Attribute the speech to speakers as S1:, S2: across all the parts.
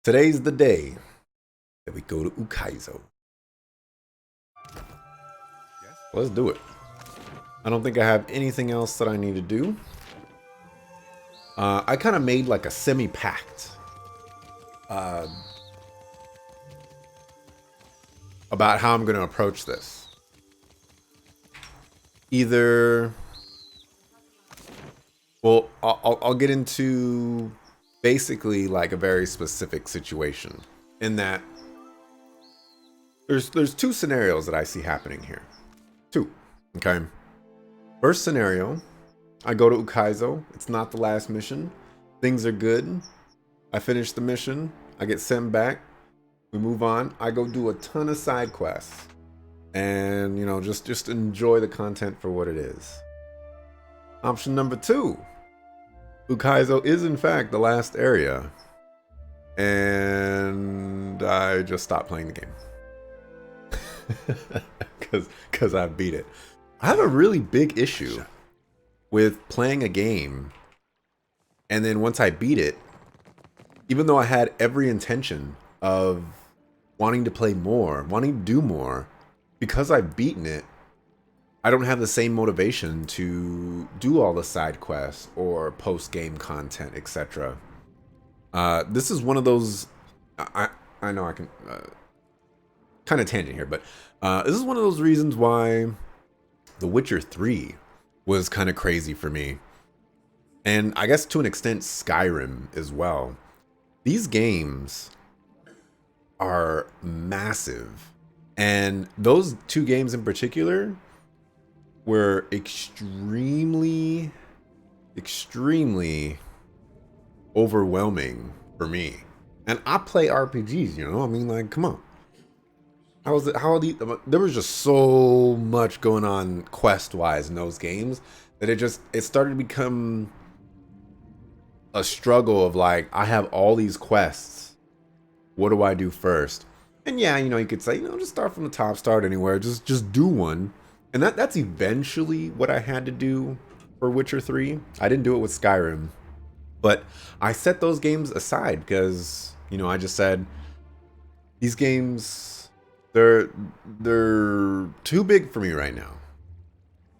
S1: Today's the day that we go to Ukaizo. Let's do it. I don't think I have anything else that I need to do. I kind of made like a semi-pact about how I'm going to approach this. Either, well, I'll get into basically like a very specific situation in that there's two scenarios that I see happening here. Two, okay? First scenario, I go to Ukaizo. It's not the last mission. Things are good. I finish the mission. I get sent back. We move on. I go do a ton of side quests. And, you know, just enjoy the content for what it is. Option number two. Ukaizo is, in fact, the last area. And I just stopped playing the game. Because I beat it. I have a really big issue with playing a game, and then once I beat it, even though I had every intention of wanting to play more, wanting to do more, because I've beaten it, I don't have the same motivation to do all the side quests or post-game content, etc. This is one of those, I know I can kind of tangent here, but this is one of those reasons why The Witcher 3 was kind of crazy for me. And I guess to an extent Skyrim as well. These games are massive. And those two games in particular were extremely overwhelming for me. And I play RPGs, you know? I mean, like, come on. There was just so much going on quest-wise in those games that it started to become a struggle of like, I have all these quests. What do I do first? And yeah, you know, you could say, you know, just start from the top, start anywhere, just do one. And that's eventually what I had to do for Witcher 3. I didn't do it with Skyrim. But I set those games aside because, you know, I just said these games, they're too big for me right now.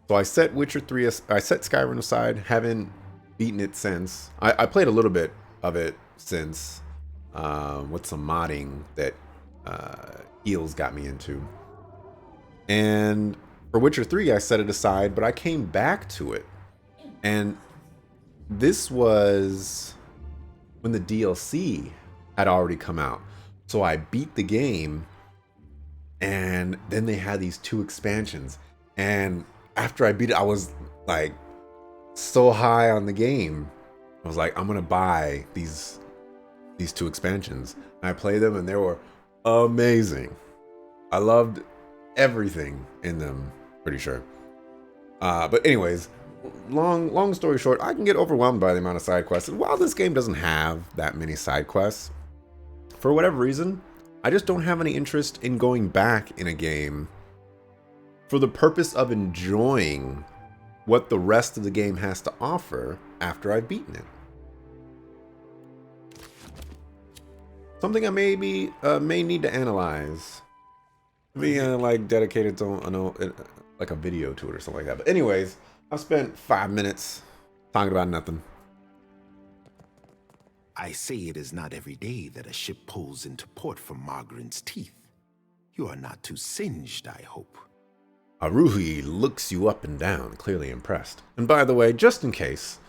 S1: So I set Witcher 3, I set Skyrim aside, haven't beaten it since. I played a little bit of it since with some modding that Heels got me into. And for Witcher 3, I set it aside, but I came back to it. And this was when the DLC had already come out. So I beat the game, and then they had these two expansions. And after I beat it, I was like so high on the game. I was like, I'm gonna buy these two expansions. And I played them, and they were amazing. I loved everything in them, pretty sure. But anyways, long story short, I can get overwhelmed by the amount of side quests. And while this game doesn't have that many side quests, for whatever reason, I just don't have any interest in going back in a game for the purpose of enjoying what the rest of the game has to offer after I've beaten it. Something I may need to analyze. Be like dedicated to like a video to it or something like that. But anyways, I've spent 5 minutes talking about nothing.
S2: I say it is not every day that a ship pulls into port from Margaren's teeth. You are not too singed, I hope.
S1: Haruhi looks you up and down, clearly impressed. And by the way, just in case,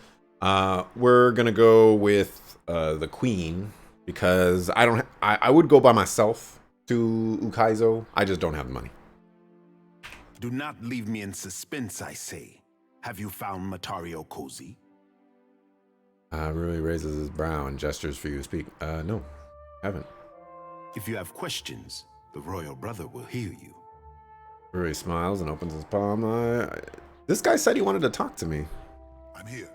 S1: we're gonna go with the queen because I would go by myself to Ukaizo. I just don't have the money.
S2: Do not leave me in suspense, I say. Have you found Matario Cozy?
S1: Rui raises his brow and gestures for you to speak. No, haven't.
S2: If you have questions, the royal brother will hear you.
S1: Rui smiles and opens his palm. This guy said he wanted to talk to me.
S3: I'm here.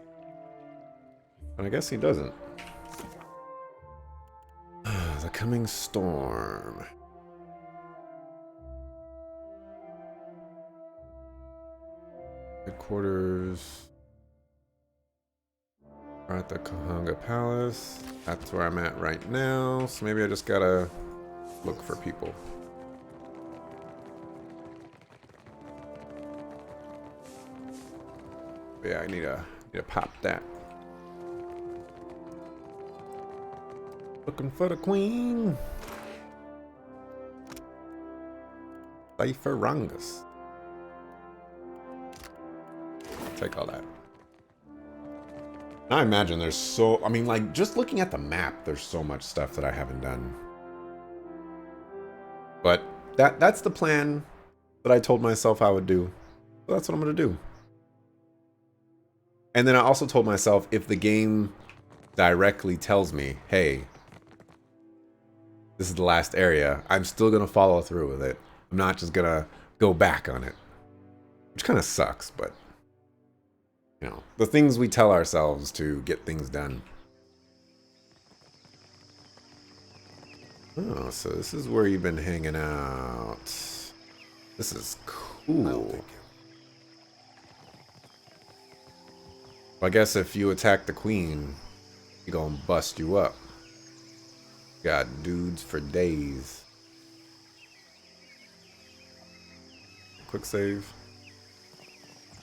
S1: But I guess he doesn't. The coming storm. Headquarters. We're at the Kahanga Palace. That's where I'm at right now. So maybe I just gotta look for people. But yeah, I need to pop that. Looking for the queen. Cypherangus. Take all that. I imagine there's so... I mean, like, just looking at the map, there's so much stuff that I haven't done. But that's the plan that I told myself I would do. So that's what I'm going to do. And then I also told myself, if the game directly tells me, hey, this is the last area, I'm still going to follow through with it. I'm not just going to go back on it. Which kind of sucks, but... You know, the things we tell ourselves to get things done. Oh, so this is where you've been hanging out. This is cool. I guess if you attack the queen, he gonna bust you up. Got dudes for days. Quick save.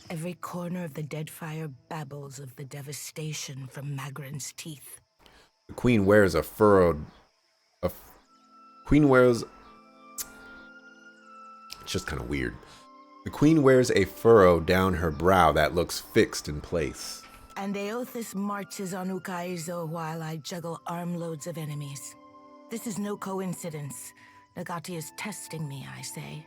S3: Every corner of the Deadfire babbles of the devastation from Magrin's teeth.
S1: The queen wears a furrowed... Queen wears... It's just kind of weird. The queen wears a furrow down her brow that looks fixed in place.
S3: And Aothis marches on Ukaizo while I juggle armloads of enemies. This is no coincidence. Nagati is testing me, I say.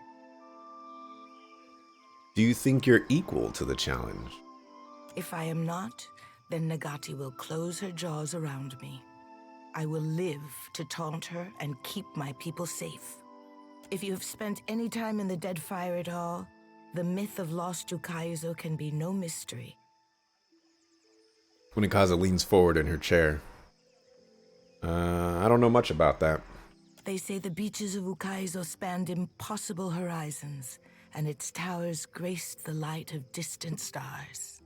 S1: Do you think you're equal to the challenge?
S3: If I am not, then Nagati will close her jaws around me. I will live to taunt her and keep my people safe. If you have spent any time in the Deadfire at all, the myth of lost Ukaizo can be no mystery.
S1: Kunikaza leans forward in her chair. I don't know much about that.
S3: They say the beaches of Ukaizo spanned impossible horizons, and its towers graced the light of distant stars.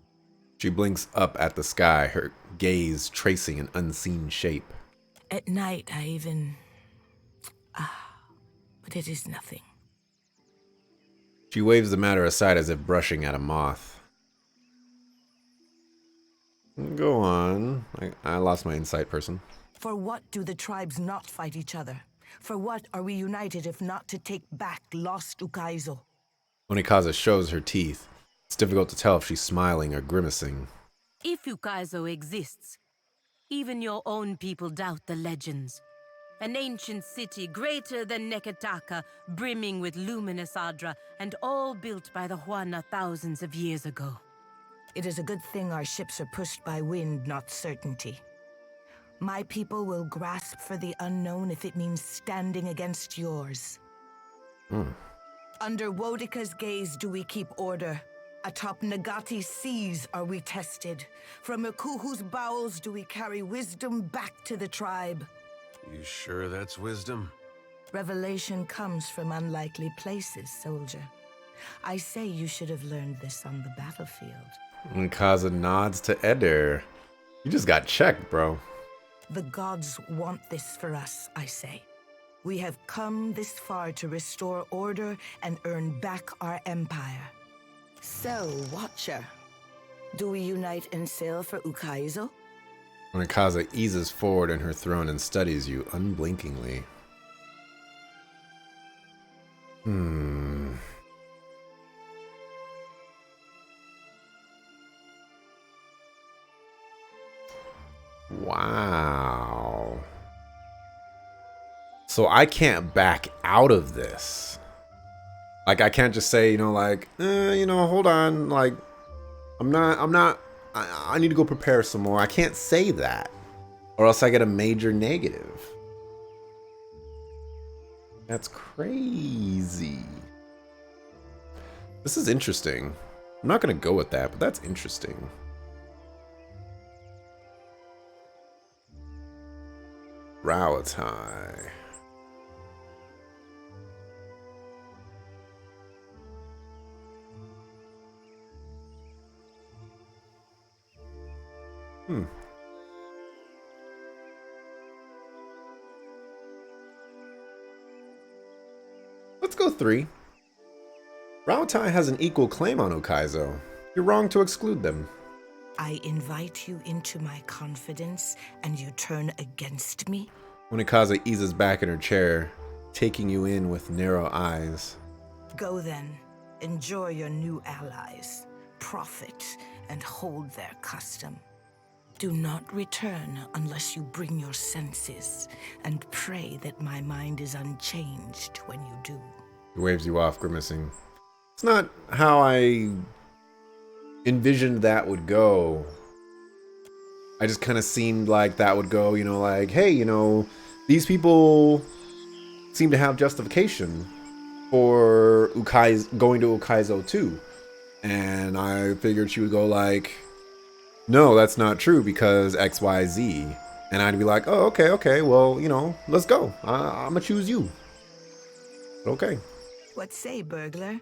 S1: She blinks up at the sky, her gaze tracing an unseen shape.
S3: At night, I even... but it is nothing.
S1: She waves the matter aside as if brushing at a moth. Go on. I lost my insight person.
S3: For what do the tribes not fight each other? For what are we united if not to take back lost Ukaizo?
S1: Onikaza shows her teeth. It's difficult to tell if she's smiling or grimacing.
S4: If Ukaizo exists, even your own people doubt the legends. An ancient city greater than Neketaka, brimming with luminous Adra, and all built by the Huana thousands of years ago.
S3: It is a good thing our ships are pushed by wind, not certainty. My people will grasp for the unknown if it means standing against yours. Under Wodika's gaze do we keep order. Atop Nagati's seas are we tested. From Ikuhu's bowels do we carry wisdom back to the tribe.
S5: You sure that's wisdom?
S3: Revelation comes from unlikely places, soldier. I say you should have learned this on the battlefield.
S1: Onikaza nods to Eder. You just got checked, bro.
S3: The gods want this for us, I say. We have come this far to restore order and earn back our empire. So, Watcher, do we unite and sail for Ukaizo?
S1: Onikaza eases forward in her throne and studies you unblinkingly. Wow. So I can't back out of this. Like, I can't just say, hold on, like, I need to go prepare some more. I can't say that, or else I get a major negative. That's crazy. This is interesting. I'm not going to go with that, but that's interesting. Rawatai. go 3. Raotai has an equal claim on Ukaizo. You're wrong to exclude them.
S3: I invite you into my confidence, and you turn against me?
S1: Onikaza eases back in her chair, taking you in with narrow eyes.
S3: Go then. Enjoy your new allies. Profit and hold their custom. Do not return unless you bring your senses, and pray that my mind is unchanged when you do.
S1: He waves you off, grimacing. It's not how I envisioned that would go. I just kind of seemed like that would go, like, hey, these people seem to have justification for going to Ukaizo too. And I figured she would go like, no, that's not true because XYZ. And I'd be like, oh, okay, well, let's go. I'm gonna choose you. Okay.
S3: What say, burglar?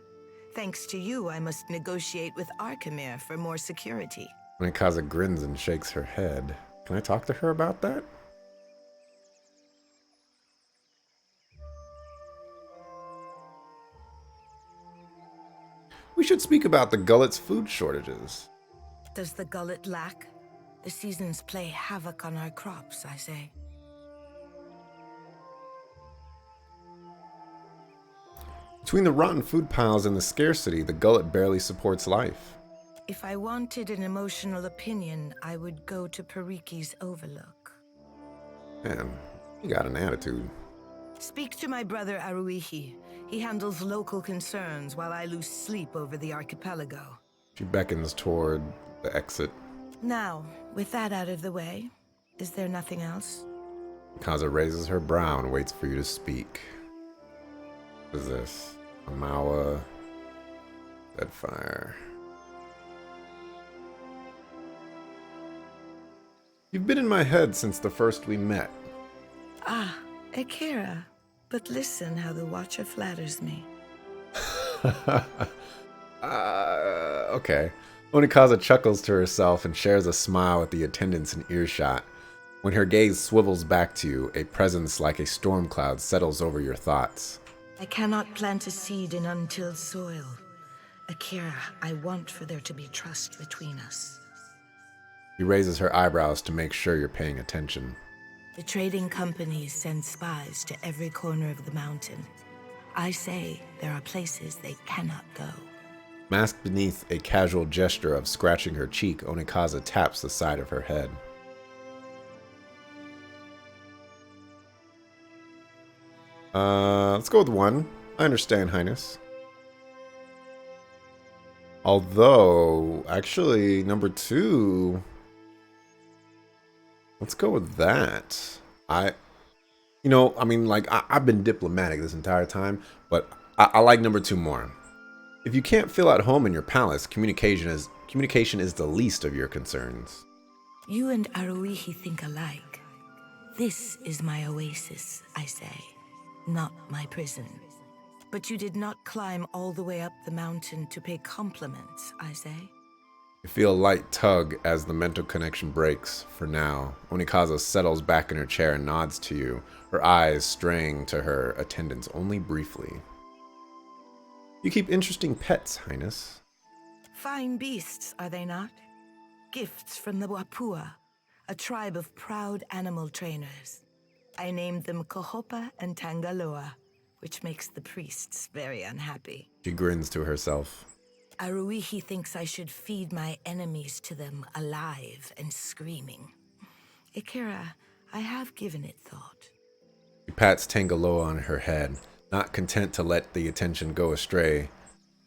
S3: Thanks to you, I must negotiate with Arkemir for more security.
S1: Onikaza grins and shakes her head. Can I talk to her about that? We should speak about the gullet's food shortages.
S3: Does the gullet lack? The seasons play havoc on our crops, I say.
S1: Between the rotten food piles and the scarcity, the gullet barely supports life.
S3: If I wanted an emotional opinion, I would go to Pariki's Overlook.
S1: Man, you got an attitude.
S3: Speak to my brother Aruihi. He handles local concerns while I lose sleep over the archipelago.
S1: She beckons toward the exit.
S3: Now, with that out of the way, is there nothing else?
S1: Kaza raises her brow and waits for you to speak. What is this? Amawa. Deadfire. You've been in my head since the first we met.
S3: Ah, Akira. But listen how the Watcher flatters me.
S1: Okay. Onikaza chuckles to herself and shares a smile with the attendants in earshot. When her gaze swivels back to you, a presence like a storm cloud settles over your thoughts.
S3: I cannot plant a seed in untilled soil. Akira, I want for there to be trust between us.
S1: She raises her eyebrows to make sure you're paying attention.
S3: The trading companies send spies to every corner of the mountain. I say there are places they cannot go.
S1: Masked beneath a casual gesture of scratching her cheek, Onikaza taps the side of her head. Let's go with 1. I understand, Highness. Although, actually, number 2... Let's go with that. I've been diplomatic this entire time, but I like number 2 more. If you can't feel at home in your palace, communication is the least of your concerns.
S3: You and Aruihi think alike. This is my oasis, I say, not my prison. But you did not climb all the way up the mountain to pay compliments, I say.
S1: You feel a light tug as the mental connection breaks. For now, Onikaza settles back in her chair and nods to you, her eyes straying to her attendants only briefly. You keep interesting pets, Highness.
S3: Fine beasts, are they not? Gifts from the Wapua, a tribe of proud animal trainers. I named them Kohopa and Tangaloa, which makes the priests very unhappy.
S1: She grins to herself.
S3: Aruihi thinks I should feed my enemies to them alive and screaming. Akira, I have given it thought.
S1: She pats Tangaloa on her head, not content to let the attention go astray.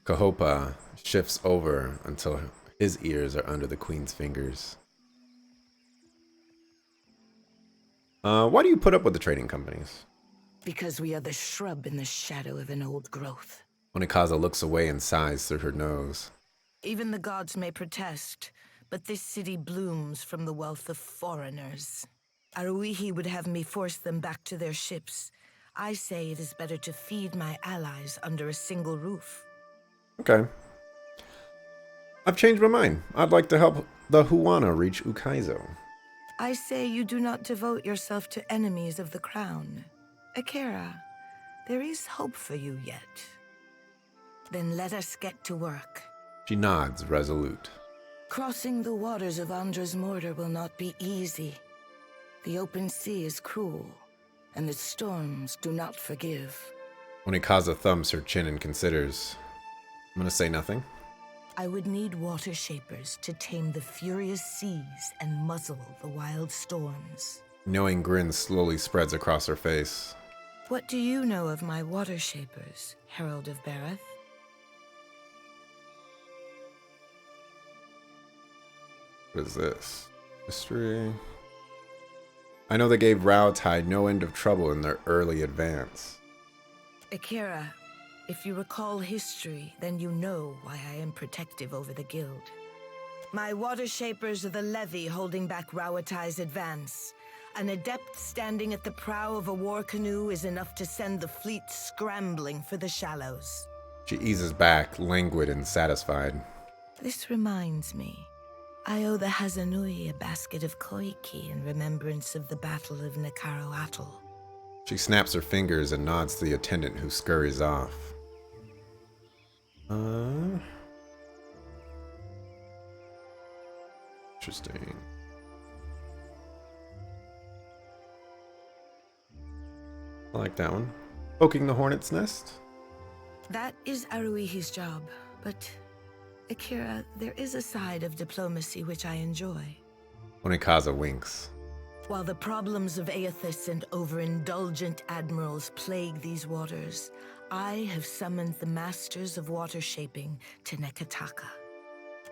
S1: Kohopa shifts over until his ears are under the queen's fingers. Why do you put up with the trading companies?
S3: Because we are the shrub in the shadow of an old growth.
S1: Onikaza looks away and sighs through her nose.
S3: Even the gods may protest, but this city blooms from the wealth of foreigners. Aruihi would have me force them back to their ships. I say it is better to feed my allies under a single roof.
S1: Okay. I've changed my mind. I'd like to help the Huana reach Ukaizo.
S3: I say you do not devote yourself to enemies of the crown. Akira, There is hope for you yet. Then let us get to work.
S1: She nods, resolute.
S3: Crossing the waters of Andra's mortar will not be easy. The open sea is cruel, and the storms do not forgive.
S1: Onikaza thumbs her chin and considers. I'm gonna say nothing.
S3: I would need water shapers to tame the furious seas and muzzle the wild storms.
S1: Knowing grin slowly spreads across her face.
S3: What do you know of my water shapers, Herald of Bereth?
S1: What is this? History? I know they gave Rowtide no end of trouble in their early advance.
S3: Akira, if you recall history, then you know why I am protective over the guild. My water shapers are the levy holding back Rowtai's advance. An adept standing at the prow of a war canoe is enough to send the fleet scrambling for the shallows.
S1: She eases back, languid and satisfied.
S3: This reminds me. I owe the Hazanui a basket of koiki in remembrance of the Battle of Nakaro Atoll.
S1: She snaps her fingers and nods to the attendant who scurries off. Interesting. I like that one. Poking the hornet's nest?
S3: That is Aruihi's job, but Akira, there is a side of diplomacy which I enjoy.
S1: Onikaza winks.
S3: While the problems of Aethys and overindulgent admirals plague these waters, I have summoned the masters of water shaping to Nekataka.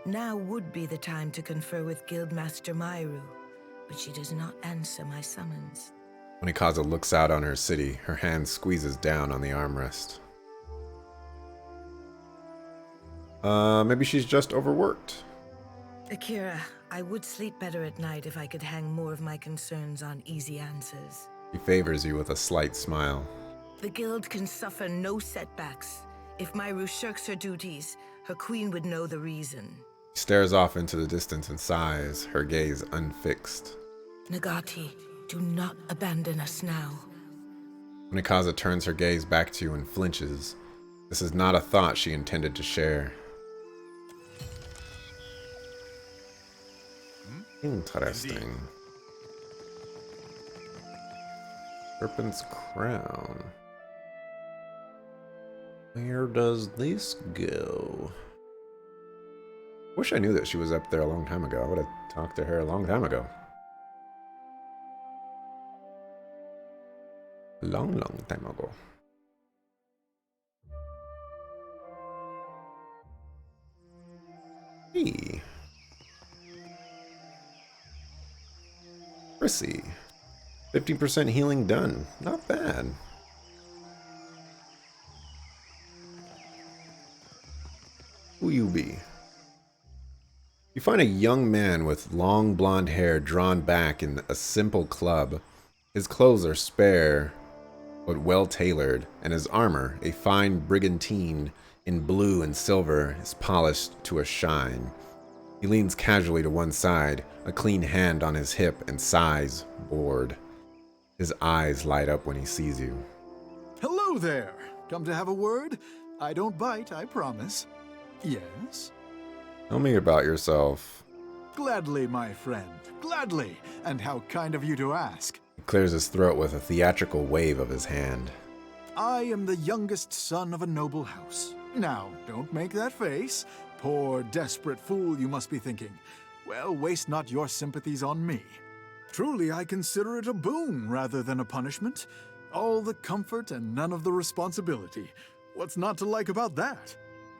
S3: Now would be the time to confer with Guildmaster Mairu, but she does not answer my summons.
S1: Onikaza looks out on her city. Her hand squeezes down on the armrest. Maybe she's just overworked.
S3: Akira, I would sleep better at night if I could hang more of my concerns on easy answers.
S1: He favors you with a slight smile.
S3: The guild can suffer no setbacks. If Mairu shirks her duties, her queen would know the reason.
S1: She stares off into the distance and sighs, her gaze unfixed.
S3: Nagati, do not abandon us now.
S1: Onikaza turns her gaze back to you and flinches. This is not a thought she intended to share. Interesting. Serpent's Crown. Where does this go? Wish I knew that she was up there a long time ago. I would have talked to her a long time ago. Long time ago. Hey. Prissy. 50% healing done. Not bad. Who you be? You find a young man with long blonde hair drawn back in a simple club. His clothes are spare, but well tailored, and his armor, a fine brigantine in blue and silver, is polished to a shine. He leans casually to one side, a clean hand on his hip, and sighs, bored. His eyes light up when he sees you.
S6: Hello there! Come to have a word? I don't bite, I promise. Yes?
S1: Tell me about yourself.
S6: Gladly, my friend. Gladly! And how kind of you to ask.
S1: He clears his throat with a theatrical wave of his hand.
S6: I am the youngest son of a noble house. Now, don't make that face. Poor, desperate fool, you must be thinking. Well, waste not your sympathies on me. Truly, I consider it a boon rather than a punishment. All the comfort and none of the responsibility. What's not to like about that?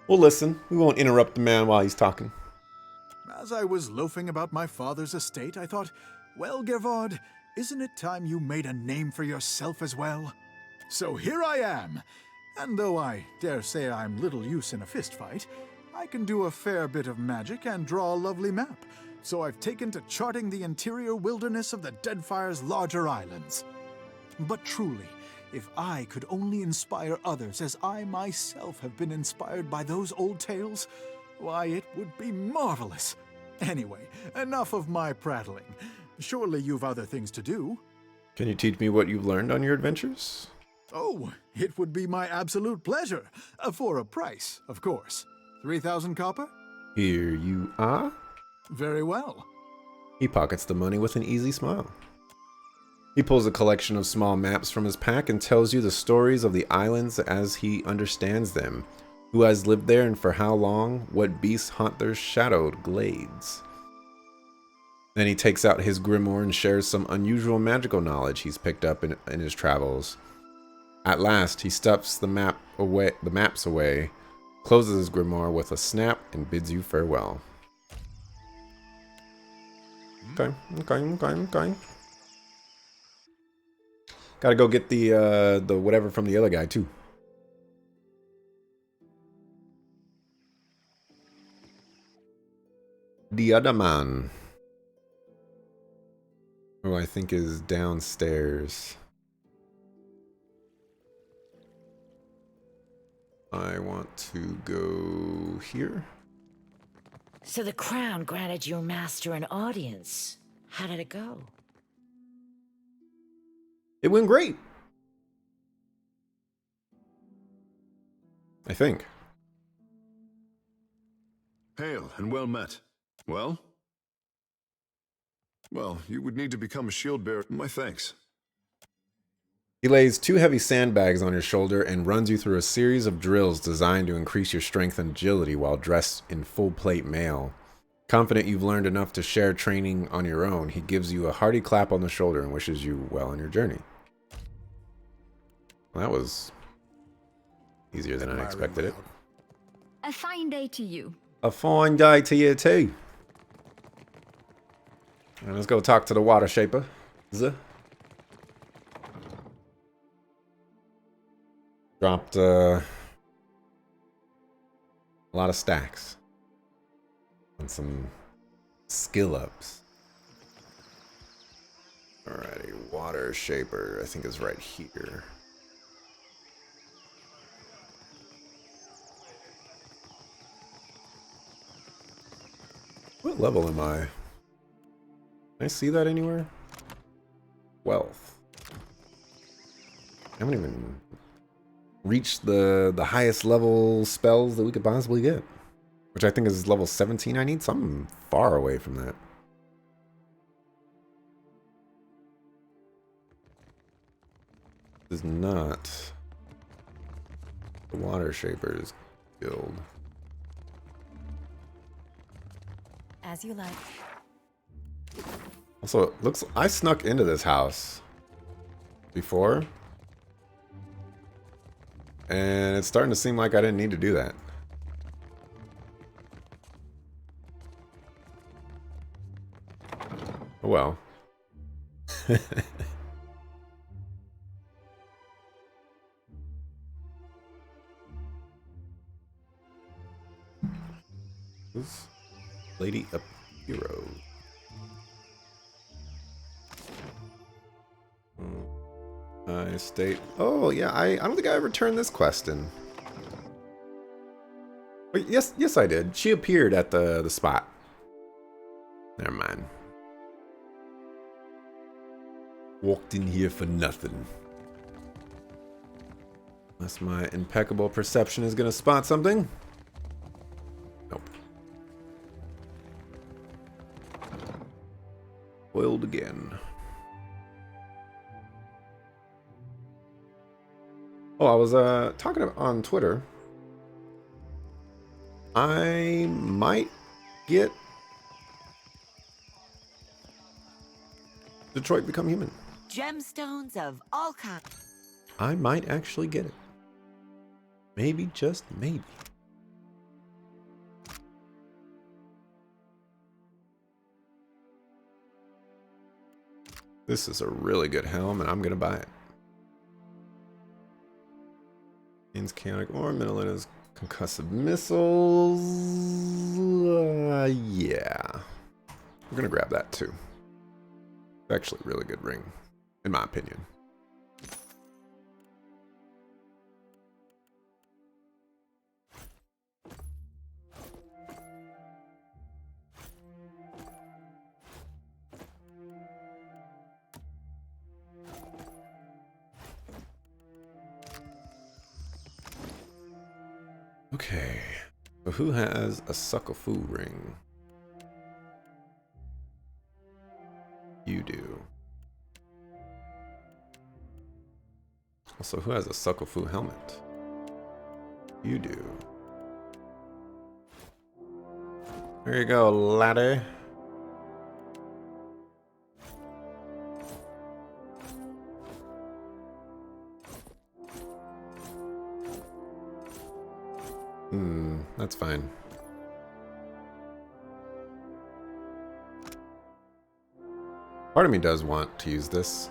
S1: Well, listen, we won't interrupt the man while he's talking.
S6: As I was loafing about my father's estate, I thought, well, Gervard, isn't it time you made a name for yourself as well? So here I am. And though I dare say I'm little use in a fistfight, I can do a fair bit of magic and draw a lovely map. So I've taken to charting the interior wilderness of the Deadfire's larger islands. But truly, if I could only inspire others as I myself have been inspired by those old tales, why, it would be marvelous. Anyway, enough of my prattling. Surely you've other things to do.
S1: Can you teach me what you've learned on your adventures?
S6: Oh, it would be my absolute pleasure. For a price, of course. 3,000 copper?
S1: Here you are.
S6: Very well.
S1: He pockets the money with an easy smile. He pulls a collection of small maps from his pack and tells you the stories of the islands as he understands them. Who has lived there and for how long? What beasts haunt their shadowed glades? Then he takes out his grimoire and shares some unusual magical knowledge he's picked up in his travels. At last, he stuffs the maps away, closes his grimoire with a snap, and bids you farewell. Okay. Gotta go get the whatever from the other guy too. The other man, who I think is downstairs. I want to go here.
S7: So the crown granted your master an audience. How did it go?
S1: It went great. I think.
S5: Hail and well met. Well? Well, you would need to become a shield bearer. My thanks.
S1: He lays 2 heavy sandbags on your shoulder and runs you through a series of drills designed to increase your strength and agility while dressed in full plate mail. Confident you've learned enough to share training on your own, he gives you a hearty clap on the shoulder and wishes you well on your journey. Well, that was easier than I expected it.
S8: A fine day to you.
S1: A fine day to you too. And let's go talk to the water shaper. Dropped a lot of stacks and some skill ups. Alrighty, water shaper I think is right here. What level am I? Can I see that anywhere? Wealth. I haven't even reached the highest level spells that we could possibly get, which I think is level 17. I need something far away from that. This is not the Water Shapers Guild.
S8: As you like.
S1: Also, it looks I snuck into this house before, and it's starting to seem like I didn't need to do that. Oh well. Who's Lady Up Hero? I state. Oh yeah, I don't think I ever turned this quest in. Wait, yes I did. She appeared at the spot. Never mind. Walked in here for nothing. Unless my impeccable perception is gonna spot something. Nope. Foiled again. Oh, I was talking on Twitter. I might get Detroit Become Human.
S7: Gemstones of all kinds.
S1: I might actually get it. Maybe, just maybe. This is a really good helm, and I'm gonna buy it. Means chaotic ornamental concussive missiles. Yeah. We're gonna grab that too. Actually, a really good ring, in my opinion. Okay. So who has a Suckafu ring? You do. Also, who has a Suckafu helmet? You do. There you go, laddie. That's fine. Part of me does want to use this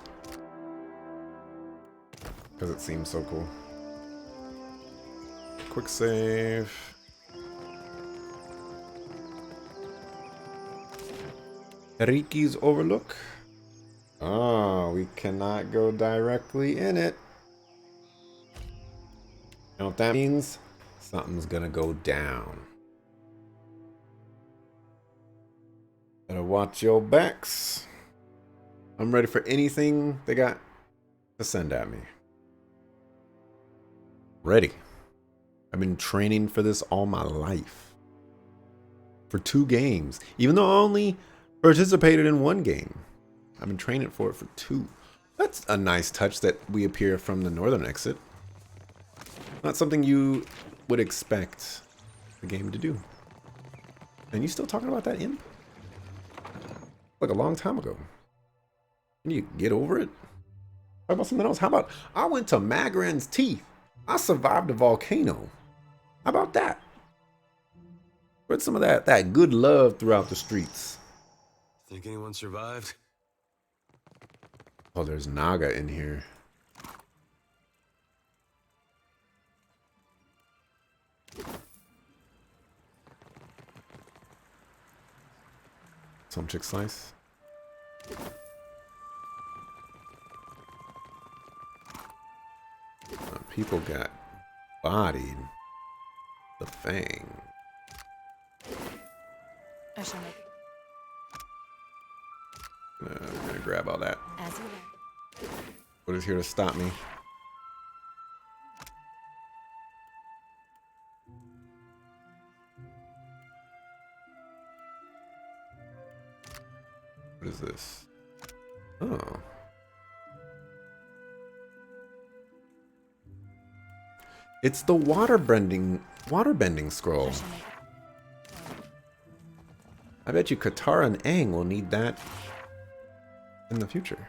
S1: because it seems so cool. Quick save. Riki's Overlook. Oh, we cannot go directly in it. You know what that means? Something's gonna go down. Better watch your backs. I'm ready for anything they got to send at me. Ready. I've been training for this all my life. For 2 games. Even though I only participated in 1 game. I've been training for it for 2. That's a nice touch that we appear from the northern exit. Not something you would expect the game to do. And you still talking about that imp? Like a long time ago. Can you get over it? How about something else? How about I went to Magran's Teeth. I survived a volcano. How about that? Spread some of that good love throughout the streets.
S9: Think anyone survived?
S1: Oh, there's Naga in here. Some chick slice. People got bodied. The Fang.
S8: I shall make
S1: I'm gonna grab all that.
S8: as you like.
S1: What is here to stop me? What is this? Oh. It's the waterbending scroll. I bet you Katara and Aang will need that in the future.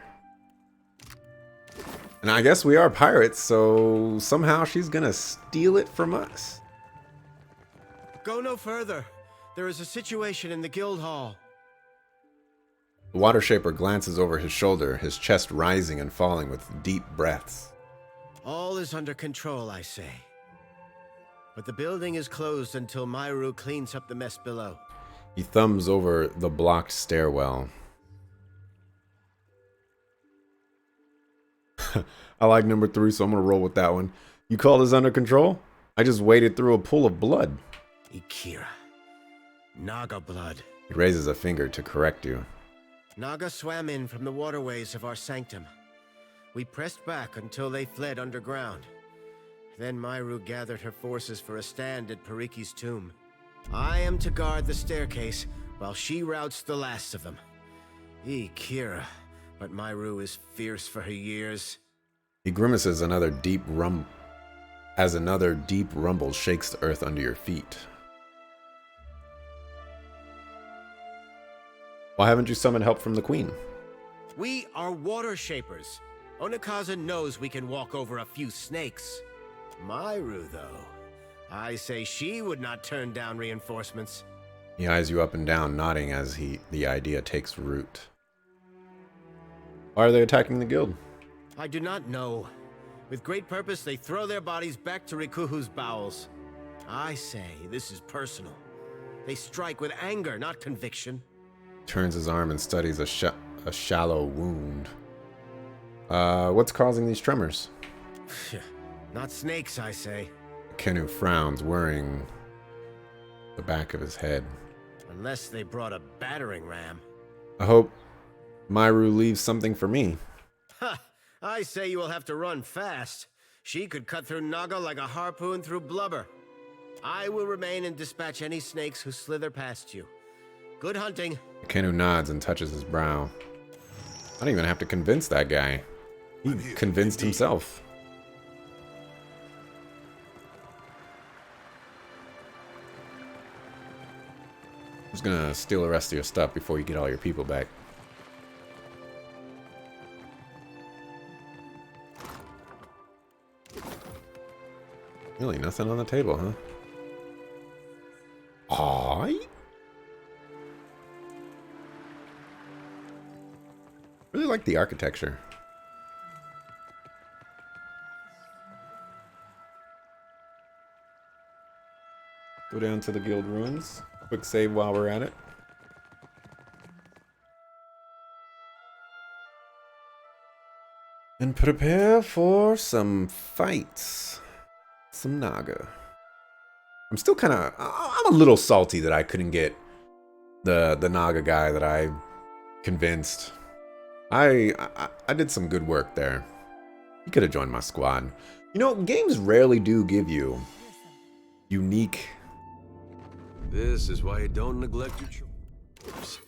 S1: And I guess we are pirates, so somehow she's gonna steal it from us.
S10: Go no further. There is a situation in the guild hall.
S1: The Water Shaper glances over his shoulder, his chest rising and falling with deep breaths.
S10: All is under control, I say. But the building is closed until Myru cleans up the mess below.
S1: He thumbs over the blocked stairwell. I like number 3, so I'm gonna roll with that one. You call this under control? I just waded through a pool of blood.
S10: Ikira. Naga blood.
S1: He raises a finger to correct you.
S10: Naga swam in from the waterways of our sanctum. We pressed back until they fled underground. Then Myru gathered her forces for a stand at Pariki's tomb. I am to guard the staircase while she routs the last of them. Kira, but Myru is fierce for her years.
S1: He grimaces as another deep rumble shakes the earth under your feet. Why haven't you summoned help from the queen?
S10: We are water shapers. Onikaza knows we can walk over a few snakes. Myru, though, I say she would not turn down reinforcements.
S1: He eyes you up and down, nodding as the idea takes root. Why are they attacking the guild?
S10: I do not know. With great purpose, they throw their bodies back to Rikuhu's bowels. I say this is personal. They strike with anger, not conviction.
S1: Turns his arm and studies a shallow wound. What's causing these tremors?
S10: Not snakes, I say.
S1: Kenu frowns, worrying the back of his head.
S10: Unless they brought a battering ram.
S1: I hope Myru leaves something for me.
S10: Ha! I say you will have to run fast. She could cut through Naga like a harpoon through blubber. I will remain and dispatch any snakes who slither past you. Good hunting.
S1: Kenu nods and touches his brow. I don't even have to convince that guy. He convinced himself. I'm just gonna steal the rest of your stuff before you get all your people back. Really, nothing on the table, huh? Aw. Really like the architecture. Go down to the guild ruins. Quick save while we're at it. And prepare for some fights. Some Naga. I'm still kind of... I'm a little salty that I couldn't get the Naga guy that I convinced. I did some good work there. You could have joined my squad. You know, games rarely do give you unique...
S9: This is why you don't neglect your chores.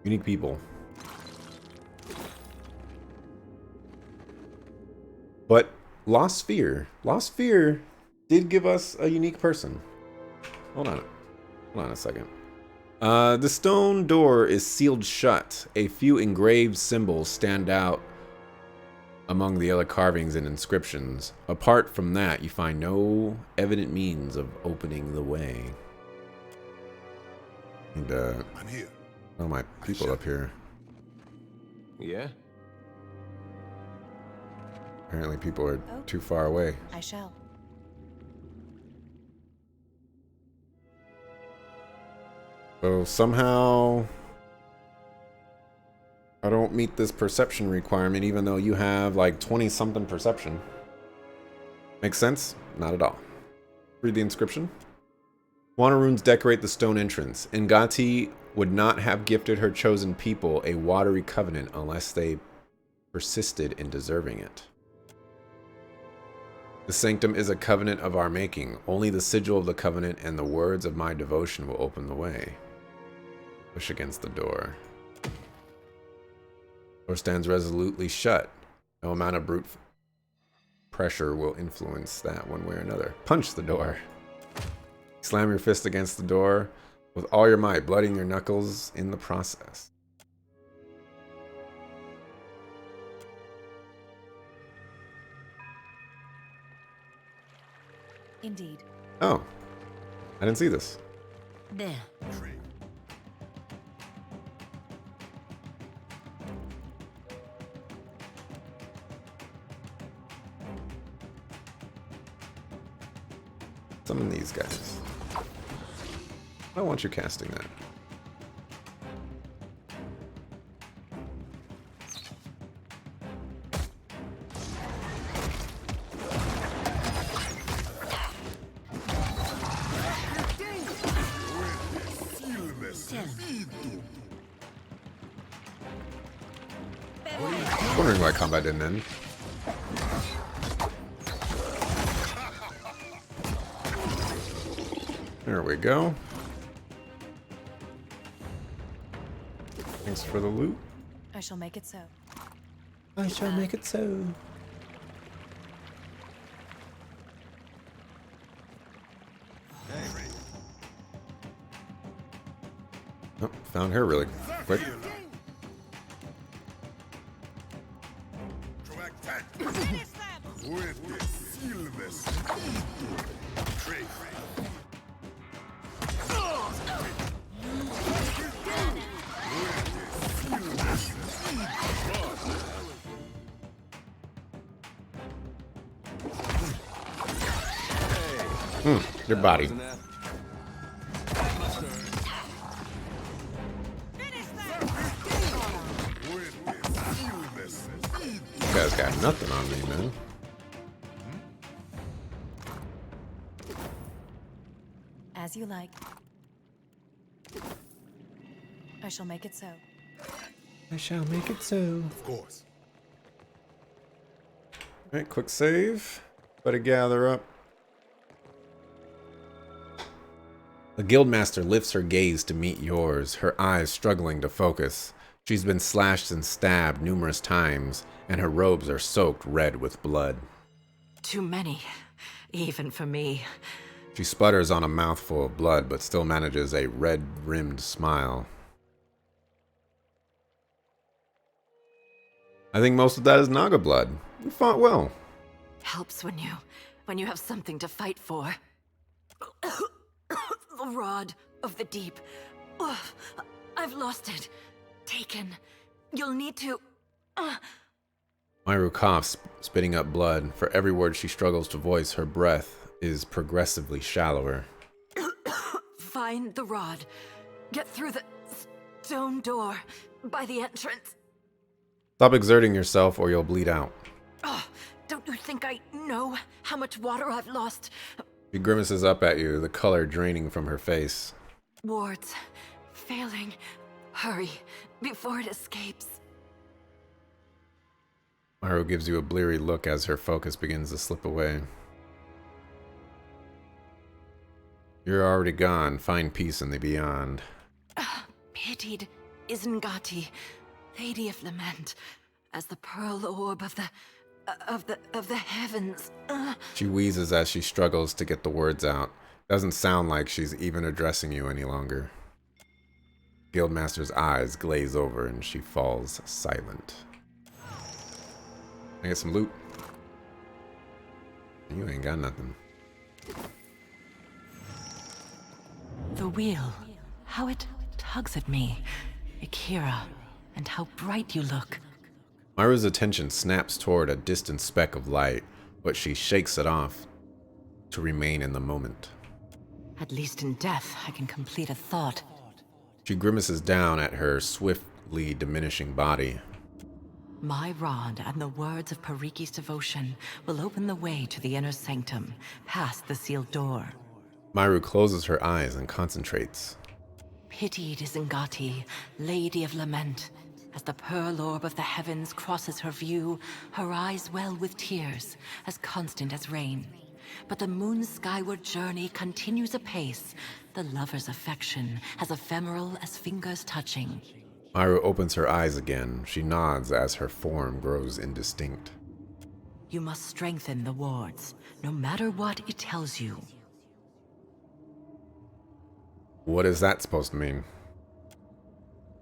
S1: unique people. But Lost Sphere did give us a unique person. Hold on a second. The stone door is sealed shut. A few engraved symbols stand out among the other carvings and inscriptions. Apart from that, you find no evident means of opening the way. And
S5: I'm here.
S1: all my people up here.
S9: Yeah?
S1: Apparently people are too far away.
S8: I shall.
S1: So somehow I don't meet this perception requirement even though you have like 20 something perception. Makes sense? Not at all. Read the inscription. Water runes decorate the stone entrance. Ngati would not have gifted her chosen people a watery covenant unless they persisted in deserving it. The sanctum is a covenant of our making. Only the sigil of the covenant and the words of my devotion will open the way. Push against the door. Door stands resolutely shut. No amount of brute pressure will influence that one way or another. Punch the door. Slam your fist against the door with all your might, blooding your knuckles in the process.
S8: Indeed.
S1: Oh, I didn't see this.
S4: There.
S1: Summon these guys. I don't want you casting that. Wondering why combat didn't end. There we go. Thanks for the loot.
S8: I shall make it so.
S1: I shall make it so. Oh, found her really quick. Your body. You guys got nothing on me, man.
S8: As you like. I shall make it so.
S1: I shall make it so.
S5: Of course.
S1: Alright, quick save. Better gather up. The guildmaster lifts her gaze to meet yours, her eyes struggling to focus. She's been slashed and stabbed numerous times, and her robes are soaked red with blood.
S3: Too many, even for me.
S1: She sputters on a mouthful of blood, but still manages a red-rimmed smile. I think most of that is Naga blood. You fought well.
S3: Helps when you have something to fight for. The rod of the deep. Ugh, I've lost it. Taken. You'll need to...
S1: Myru coughs, spitting up blood. For every word she struggles to voice, her breath is progressively shallower.
S3: Find the rod. Get through the stone door by the entrance.
S1: Stop exerting yourself or you'll bleed out.
S3: Oh, don't you think I know how much water I've lost?
S1: She grimaces up at you, the color draining from her face.
S3: Wards. Failing. Hurry, before it escapes.
S1: Myru gives you a bleary look as her focus begins to slip away. You're already gone. Find peace in the beyond.
S3: Pitied Isengati, Lady of Lament, as the pearl orb of the heavens.
S1: She wheezes as she struggles to get the words out. Doesn't sound like she's even addressing you any longer. Guildmaster's eyes glaze over and she falls silent. I get some loot. You ain't got nothing.
S3: The wheel, how it tugs at me. Akira, and how bright you look.
S1: Myra's attention snaps toward a distant speck of light, but she shakes it off to remain in the moment.
S3: At least in death, I can complete a thought.
S1: She grimaces down at her swiftly diminishing body.
S3: My rod and the words of Pariki's devotion will open the way to the inner sanctum, past the sealed door.
S1: Myru closes her eyes and concentrates.
S3: Pitied Isengati, Lady of Lament. As the pearl orb of the heavens crosses her view, her eyes well with tears, as constant as rain. But the moon's skyward journey continues apace, the lover's affection as ephemeral as fingers touching.
S1: Myru opens her eyes again. She nods as her form grows indistinct.
S3: You must strengthen the wards, no matter what it tells you.
S1: What is that supposed to mean?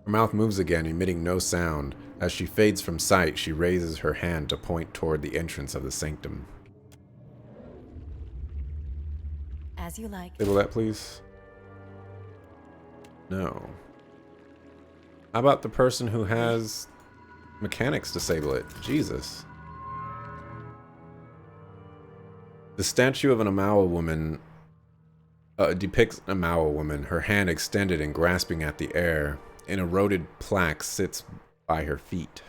S1: Her mouth moves again, emitting no sound. As she fades from sight, she raises her hand to point toward the entrance of the sanctum.
S8: As you like.
S1: Table that, please. No. How about the person who has mechanics disable it? Jesus. The statue of an Amawa woman depicts an Amawa woman, her hand extended and grasping at the air. An eroded plaque sits by her feet.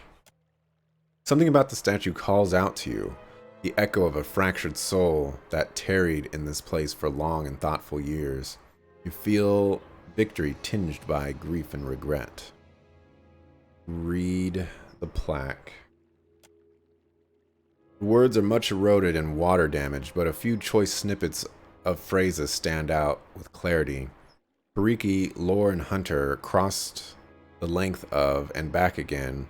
S1: Something about the statue calls out to you, the echo of a fractured soul that tarried in this place for long and thoughtful years. You feel victory tinged by grief and regret. Read the plaque. The words are much eroded and water damaged, but a few choice snippets of phrases stand out with clarity. Pariki, Lore, and Hunter crossed the length of and back again,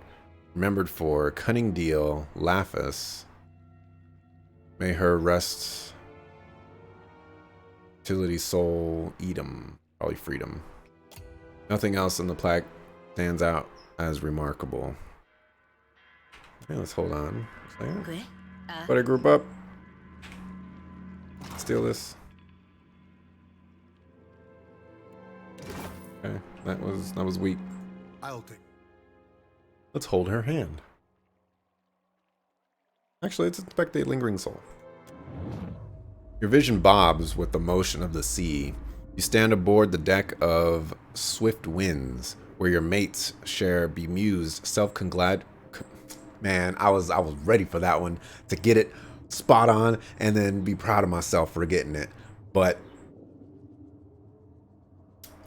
S1: remembered for cunning deal, Laphis. May her rest, utility soul, Edom, probably freedom. Nothing else in the plaque stands out as remarkable. Okay, let's hold on. Better group up. Steal this. Okay, that was weak.
S6: I'll take.
S1: Let's hold her hand. Actually, let's inspect the lingering soul. Your vision bobs with the motion of the sea. You stand aboard the deck of Swift Winds, where your mates share bemused, Man, I was ready for that one, to get it spot on and then be proud of myself for getting it, but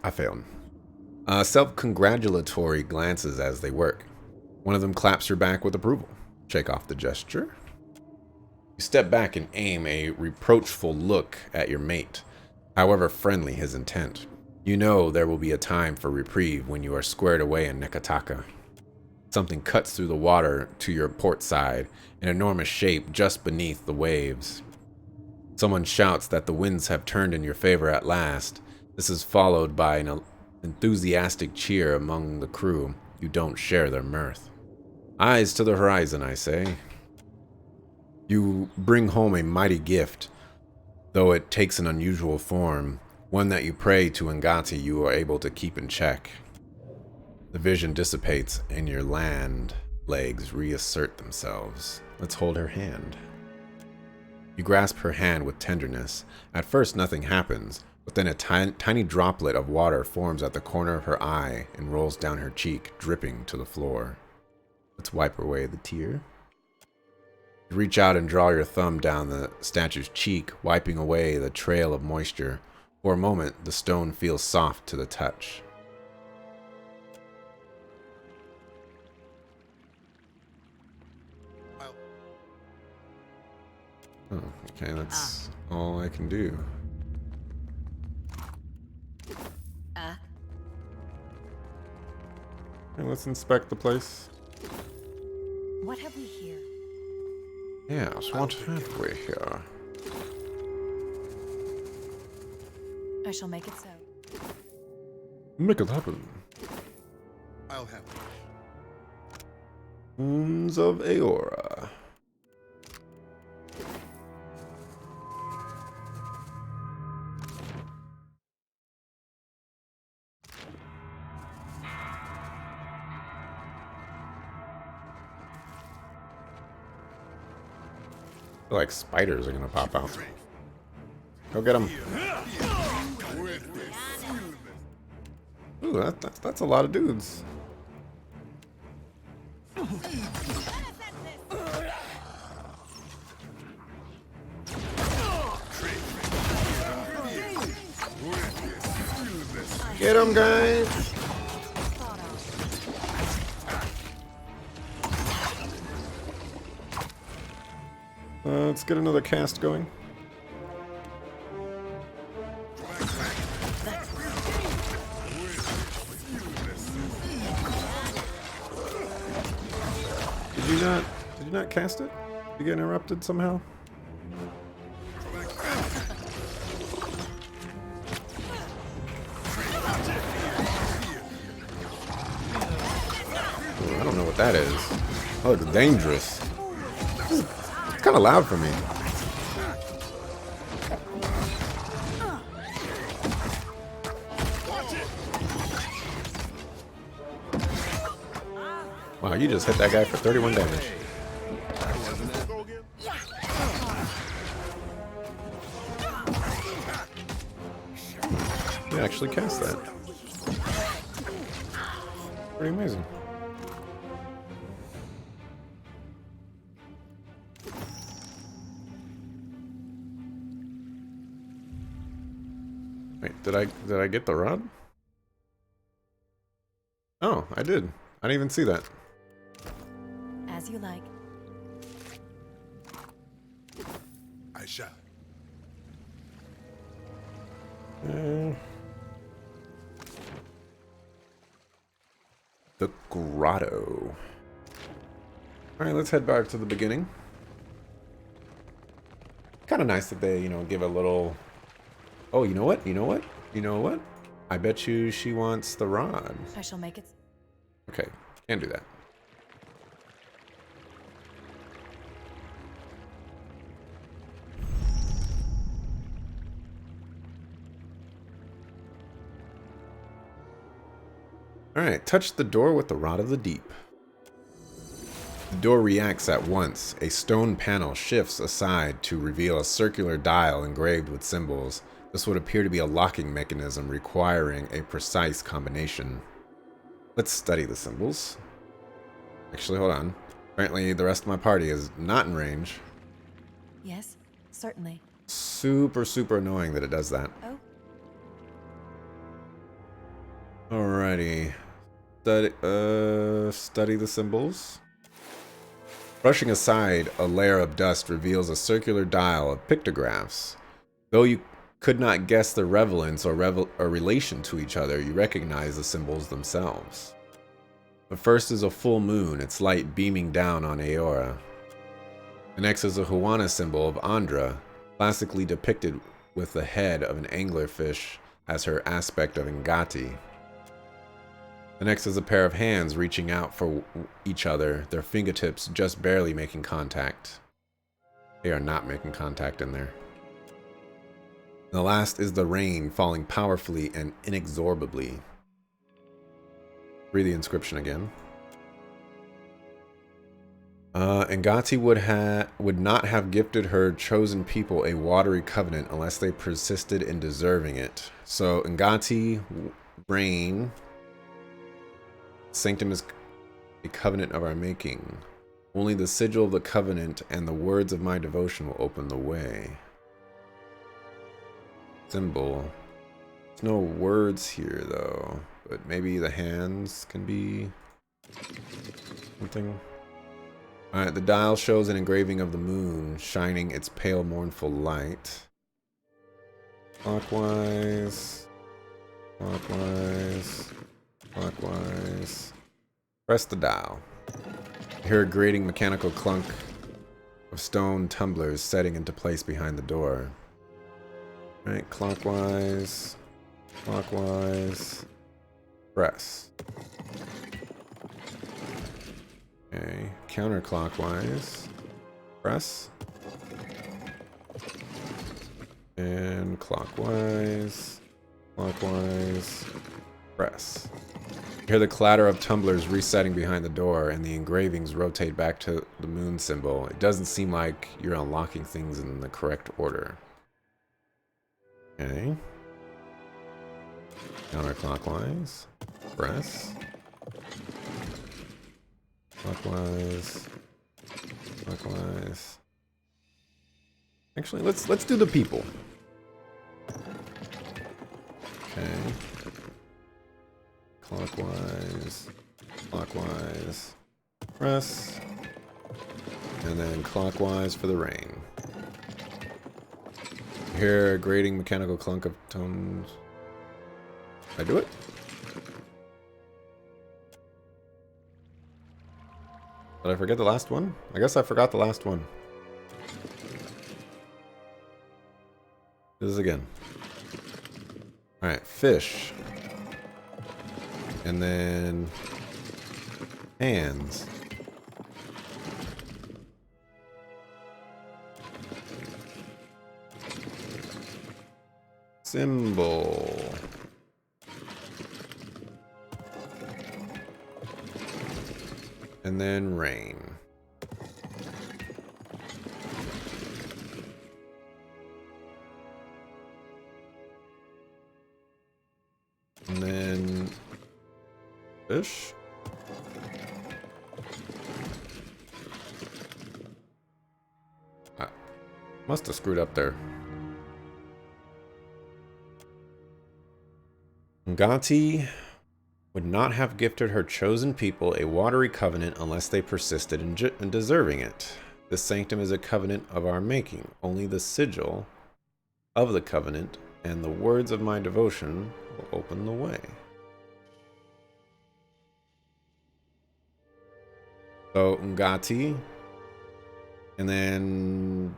S1: I failed. Self-congratulatory glances as they work. One of them claps her back with approval. Shake off the gesture. You step back and aim a reproachful look at your mate. however friendly his intent. You know there will be a time for reprieve when you are squared away in Nekataka. Something cuts through the water to your port side, an enormous shape just beneath the waves. Someone shouts that the winds have turned in your favor at last. This is followed by an enthusiastic cheer among the crew. You don't share their mirth. Eyes to the horizon, I say. You bring home a mighty gift, though it takes an unusual form, one that you pray to Ngati you are able to keep in check. The vision dissipates and your land legs reassert themselves. Let's hold her hand. You grasp her hand with tenderness. At first nothing happens, but then a tiny droplet of water forms at the corner of her eye and rolls down her cheek, dripping to the floor. Let's wipe away the tear. You reach out and draw your thumb down the statue's cheek, wiping away the trail of moisture. For a moment, the stone feels soft to the touch. Oh, okay, that's all I can do. Okay, let's inspect the place.
S8: What have we here?
S1: Yes, what have we here?
S8: I shall make it so.
S1: Make it happen.
S5: I'll have it.
S1: Wounds of Aora. I feel like spiders are gonna pop out. Go get them. Ooh, that's a lot of dudes. Get them, guys. Let's get another cast going. Did you not cast it? Did you get interrupted somehow? Ooh, I don't know what that is. That looks dangerous. It's kind of loud for me. Wow, you just hit that guy for 31 damage. You actually cast that. Pretty amazing. Wait, did I get the rod? Oh, I did. I didn't even see that.
S8: As you like.
S5: I shall.
S1: The grotto. Alright, let's head back to the beginning. Kind of nice that they, you know, give a little... Oh, you know what? You know what? You know what? I bet you she wants the rod.
S8: I shall make it.
S1: Okay, can't do that. Alright, touch the door with the Rod of the Deep. The door reacts at once. A stone panel shifts aside to reveal a circular dial engraved with symbols. This would appear to be a locking mechanism requiring a precise combination. Let's study the symbols. Actually, hold on. Apparently the rest of my party is not in range.
S8: Yes, certainly.
S1: Super, super annoying that it does that.
S8: Oh.
S1: Alrighty. Study the symbols. Brushing aside a layer of dust reveals a circular dial of pictographs. Though you could not guess the relevance or relation to each other, you recognize the symbols themselves. The first is a full moon, its light beaming down on Aora. The next is a Huana symbol of Andra, classically depicted with the head of an anglerfish as her aspect of Ngati. The next is a pair of hands reaching out for each other, their fingertips just barely making contact. They are not making contact in there. The last is the rain falling powerfully and inexorably. Read the inscription again. Ngati would not have gifted her chosen people a watery covenant unless they persisted in deserving it. So Ngati, rain, sanctum is a covenant of our making. Only the sigil of the covenant and the words of my devotion will open the way. Symbol. There's no words here though, but maybe the hands can be something. Alright, the dial shows an engraving of the moon shining its pale mournful light. Clockwise. Clockwise. Clockwise. Press the dial. You hear a grating mechanical clunk of stone tumblers setting into place behind the door. Alright, clockwise. Clockwise. Press. Okay, counterclockwise. Press. And clockwise. Clockwise. Press. You hear the clatter of tumblers resetting behind the door, and the engravings rotate back to the moon symbol. It doesn't seem like you're unlocking things in the correct order. Okay. Counterclockwise. Press. Clockwise. Clockwise. Actually, let's do the people. Okay. Clockwise. Clockwise. Press. And then clockwise for the rain. You hear a grating mechanical clunk of tones. Did I do it? Did I forget the last one? I guess I forgot the last one. Do this again. Alright, fish. And then hands. Symbol. And then rain. And then fish. I must have screwed up there. Ngati would not have gifted her chosen people a watery covenant unless they persisted in deserving it. This sanctum is a covenant of our making. Only the sigil of the covenant and the words of my devotion will open the way. So Ngati, and then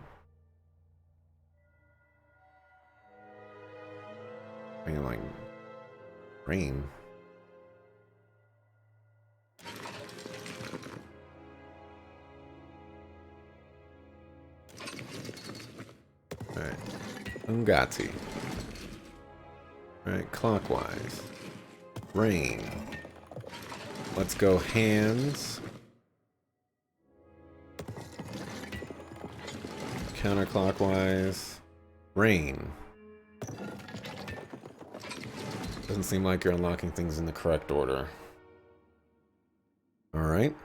S1: I mean, like rain. Alright. Ngati. Alright, clockwise. Rain. Let's go hands. Counterclockwise. Rain. Doesn't seem like you're unlocking things in the correct order. Alright.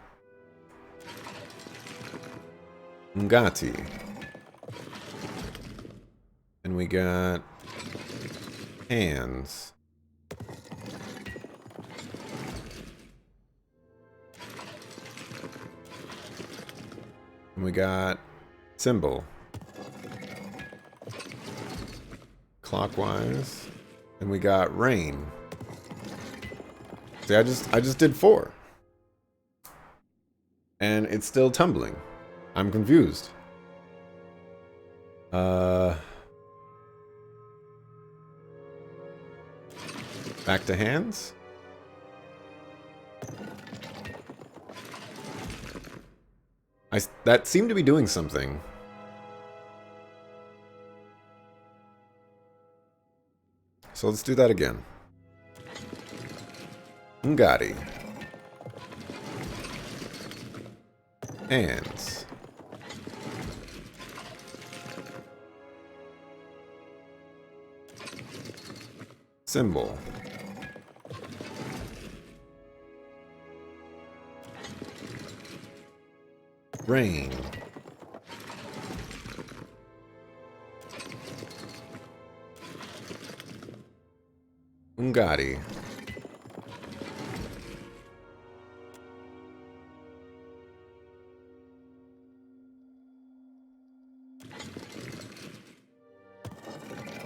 S1: Ngati. And we got hands. And we got symbol. clockwise. And we got rain. See, I just did 4. And it's still tumbling. I'm confused. Back to hands. That seemed to be doing something. So let's do that again. Ngati. Hands. Symbol. Rain. Ngati.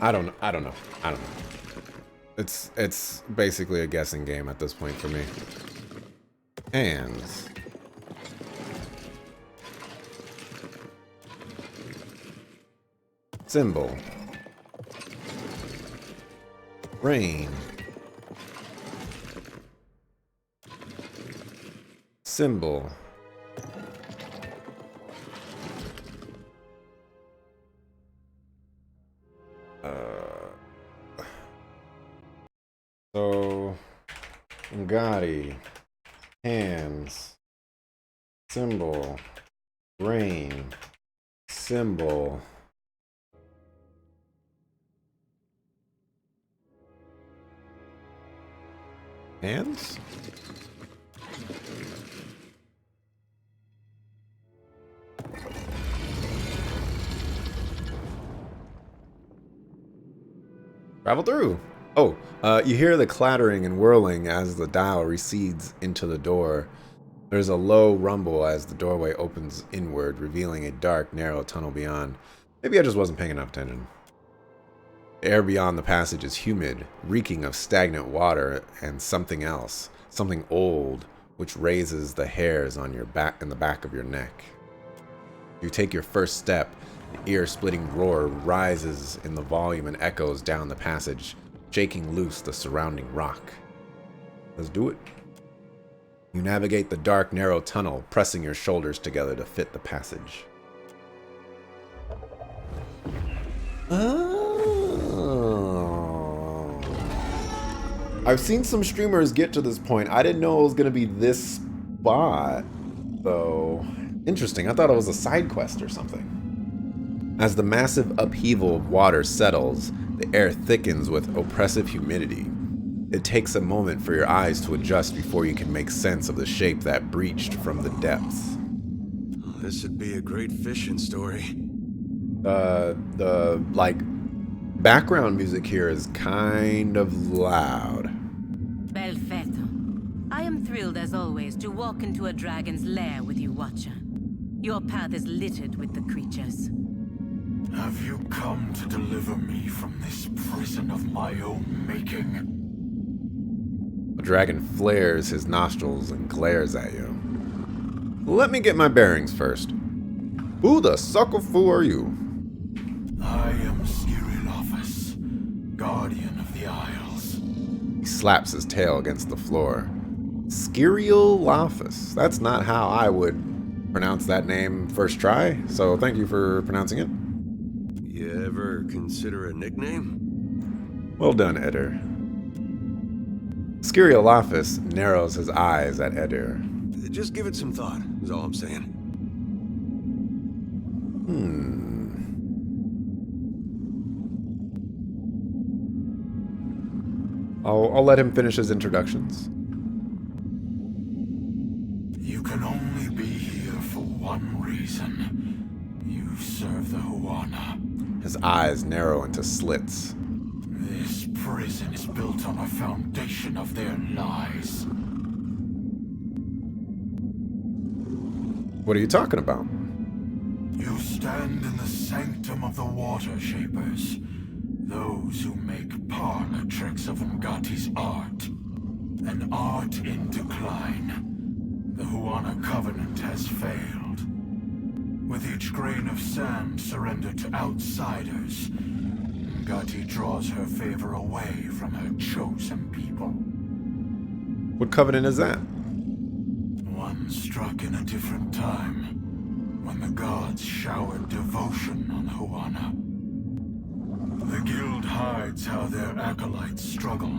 S1: I don't know. It's basically a guessing game at this point for me. Hands. Symbol. Rain. Symbol. So, Ngati, hands, symbol, rain, symbol. Hands? Travel through. Oh, you hear the clattering and whirling as the dial recedes into the door. There's a low rumble as the doorway opens inward, revealing a dark, narrow tunnel beyond. Maybe I just wasn't paying enough attention. The air beyond the passage is humid, reeking of stagnant water and something else, something old, which raises the hairs on your back and the back of your neck. You take your first step. The ear-splitting roar rises in the volume and echoes down the passage, shaking loose the surrounding rock. Let's do it. You navigate the dark, narrow tunnel, pressing your shoulders together to fit the passage. Oh. I've seen some streamers get to this point. I didn't know it was going to be this spot, though. Interesting. I thought it was a side quest or something. As the massive upheaval of water settles, the air thickens with oppressive humidity. It takes a moment for your eyes to adjust before you can make sense of the shape that breached from the depths.
S9: This would be a great fishing story.
S1: The background music here is kind of loud.
S4: Perfetto. I am thrilled as always to walk into a dragon's lair with you, Watcher. Your path is littered with the creatures.
S6: Have you come to deliver me from this prison of my own making?
S1: A dragon flares his nostrils and glares at you. Let me get my bearings first. Who the sucker-foo are you?
S6: I am Skirilophus, Guardian of the Isles.
S1: He slaps his tail against the floor. Skirilophus. That's not how I would pronounce that name first try, so thank you for pronouncing it.
S9: You ever consider a nickname?
S1: Well done, Eder. Skirilophus narrows his eyes at Eder.
S9: Just give it some thought, is all I'm saying.
S1: I'll let him finish his introductions.
S6: You can only be here for one reason. You serve the Huana.
S1: His eyes narrow into slits.
S6: This prison is built on a foundation of their lies.
S1: What are you talking about?
S6: You stand in the sanctum of the Water Shapers. Those who make parlor tricks of Ngati's art. An art in decline. The Huana Covenant has failed. With each grain of sand surrendered to outsiders, Ngati draws her favor away from her chosen people.
S1: What covenant is that?
S6: One struck in a different time, when the gods showered devotion on Huana. The guild hides how their acolytes struggle.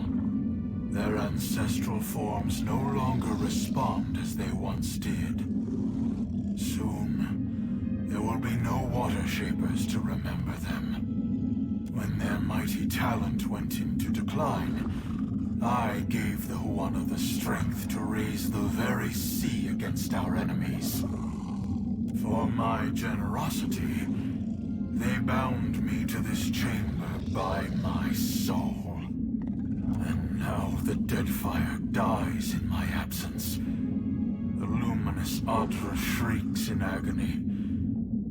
S6: Their ancestral forms no longer respond as they once did. Soon, there will be no water shapers to remember them. When their mighty talent went into decline, I gave the Huana the strength to raise the very sea against our enemies. For my generosity, they bound me to this chamber by my soul. And now the Deadfire dies in my absence. The luminous Adra shrieks in agony,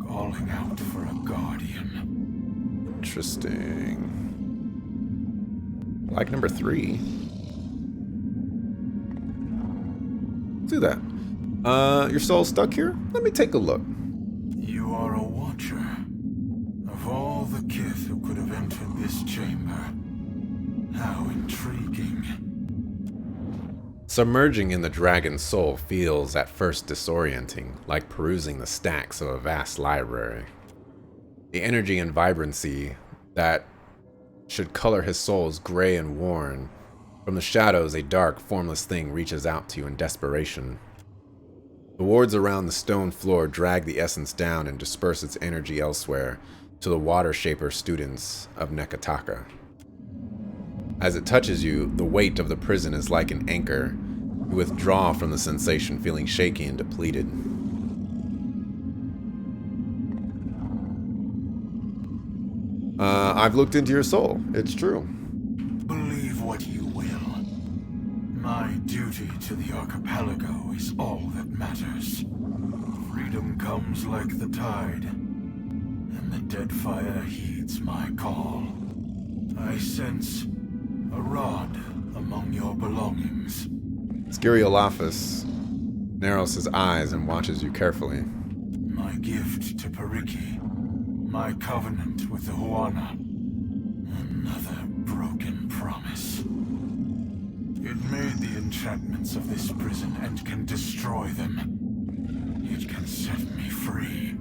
S6: calling out for a guardian.
S1: Interesting. Like number 3. Let's do that. Your soul's stuck here? Let me take a look.
S6: You are a watcher. Of all the kith who could have entered this chamber, how intriguing.
S1: Submerging in the dragon's soul feels at first disorienting, like perusing the stacks of a vast library. The energy and vibrancy that should color his soul is gray and worn. From the shadows, a dark, formless thing reaches out to you in desperation. The wards around the stone floor drag the essence down and disperse its energy elsewhere to the water shaper students of Nekataka. As it touches you, the weight of the prison is like an anchor. You withdraw from the sensation, feeling shaky and depleted. I've looked into your soul. It's true.
S6: Believe what you will. My duty to the archipelago is all that matters. Freedom comes like the tide, and the Deadfire heeds my call. I sense a rod among your belongings.
S1: Skiriolafis narrows his eyes and watches you carefully.
S6: My gift to Periki. My covenant with the Huana. Another broken promise. It made the enchantments of this prison and can destroy them. It can set me free.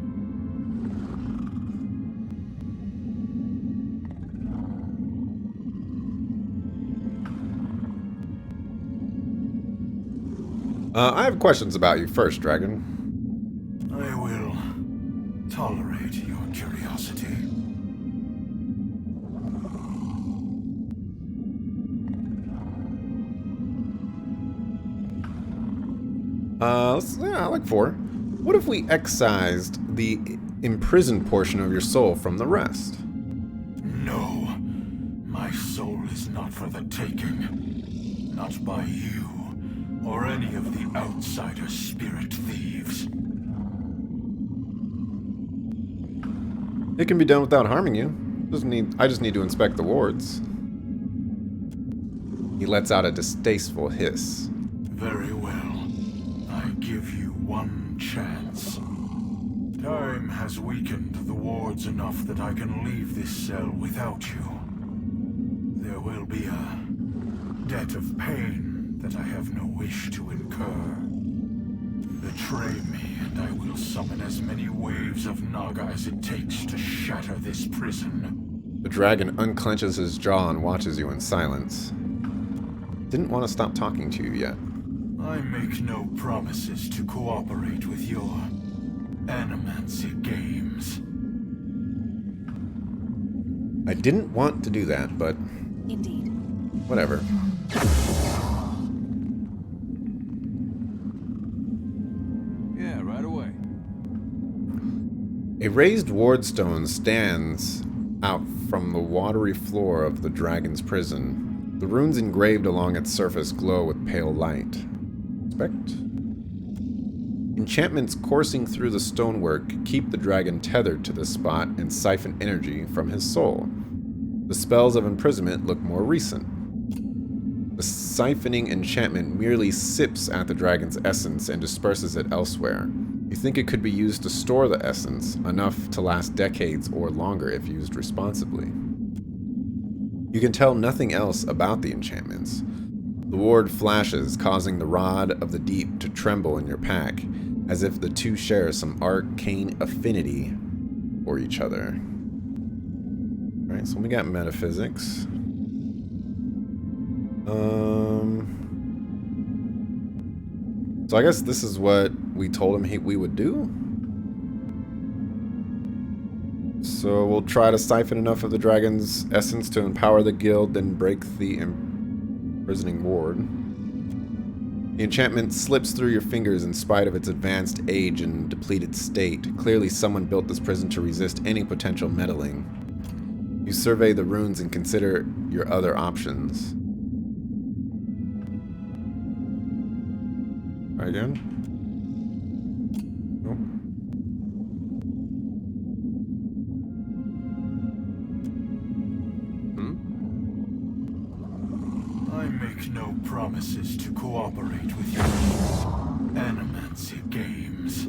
S1: I have questions about you first, Dragon.
S6: I will tolerate your curiosity.
S1: I like 4. What if we excised the imprisoned portion of your soul from the rest?
S6: No. My soul is not for the taking. Not by you, or any of the outsider spirit thieves.
S1: It can be done without harming you. I just need to inspect the wards. He lets out a distasteful hiss.
S6: Very well. I give you one chance. Time has weakened the wards enough that I can leave this cell without you. There will be a debt of pain that I have no wish to incur. Betray me, and I will summon as many waves of Naga as it takes to shatter this prison.
S1: The dragon unclenches his jaw and watches you in silence. Didn't want to stop talking to you yet.
S6: I make no promises to cooperate with your animancy games.
S1: I didn't want to do that, but...
S8: Indeed.
S1: Whatever.
S9: Yeah, right away.
S1: A raised wardstone stands out from the watery floor of the dragon's prison. The runes engraved along its surface glow with pale light. Inspect. Enchantments coursing through the stonework keep the dragon tethered to this spot and siphon energy from his soul. The spells of imprisonment look more recent. The siphoning enchantment merely sips at the dragon's essence and disperses it elsewhere. You think it could be used to store the essence, enough to last decades or longer if used responsibly. You can tell nothing else about the enchantments. The ward flashes, causing the Rod of the Deep to tremble in your pack, as if the two share some arcane affinity for each other. Alright, so we got metaphysics. So I guess this is what we told him we would do. So we'll try to siphon enough of the dragon's essence to empower the guild, then break the imprisoning ward. The enchantment slips through your fingers in spite of its advanced age and depleted state. Clearly someone built this prison to resist any potential meddling. You survey the runes and consider your other options. Try again? Nope.
S6: I make no promises to cooperate with your animancy games.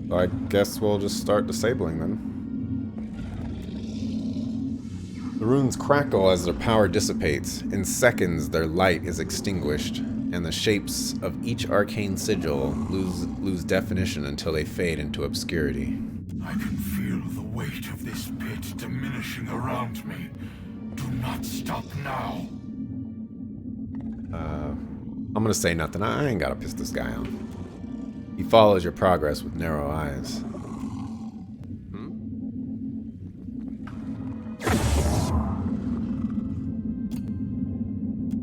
S1: So I guess we'll just start disabling them. The runes crackle as their power dissipates. In seconds, their light is extinguished, and the shapes of each arcane sigil lose definition until they fade into obscurity.
S6: I can feel the weight of this pit diminishing around me. Do not stop now.
S1: I'm gonna say nothing. I ain't gotta piss this guy off. He follows your progress with narrow eyes.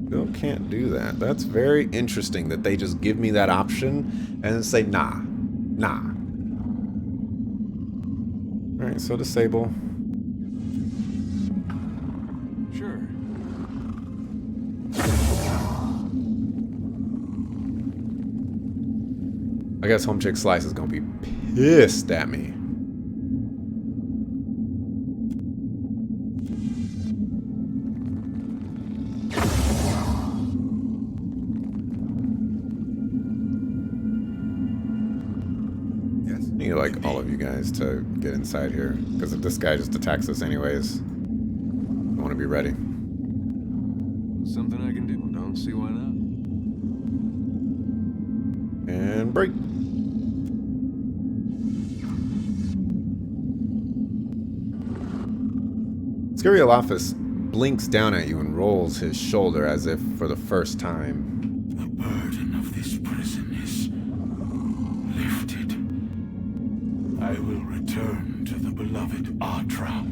S1: Still can't do that. That's very interesting that they just give me that option and then say, nah. Nah. Alright, so disable.
S6: Sure.
S1: I guess Home Chick Slice is gonna be pissed at me.
S5: Yes.
S1: I need like all of you guys to get inside here, because if this guy just attacks us anyways, I want to be ready.
S9: Something I can do. Don't see why not.
S1: And break. Skyriolophagus blinks down at you and rolls his shoulder as if for the first time.
S6: The burden of this prison is lifted. I will return to the beloved Atra.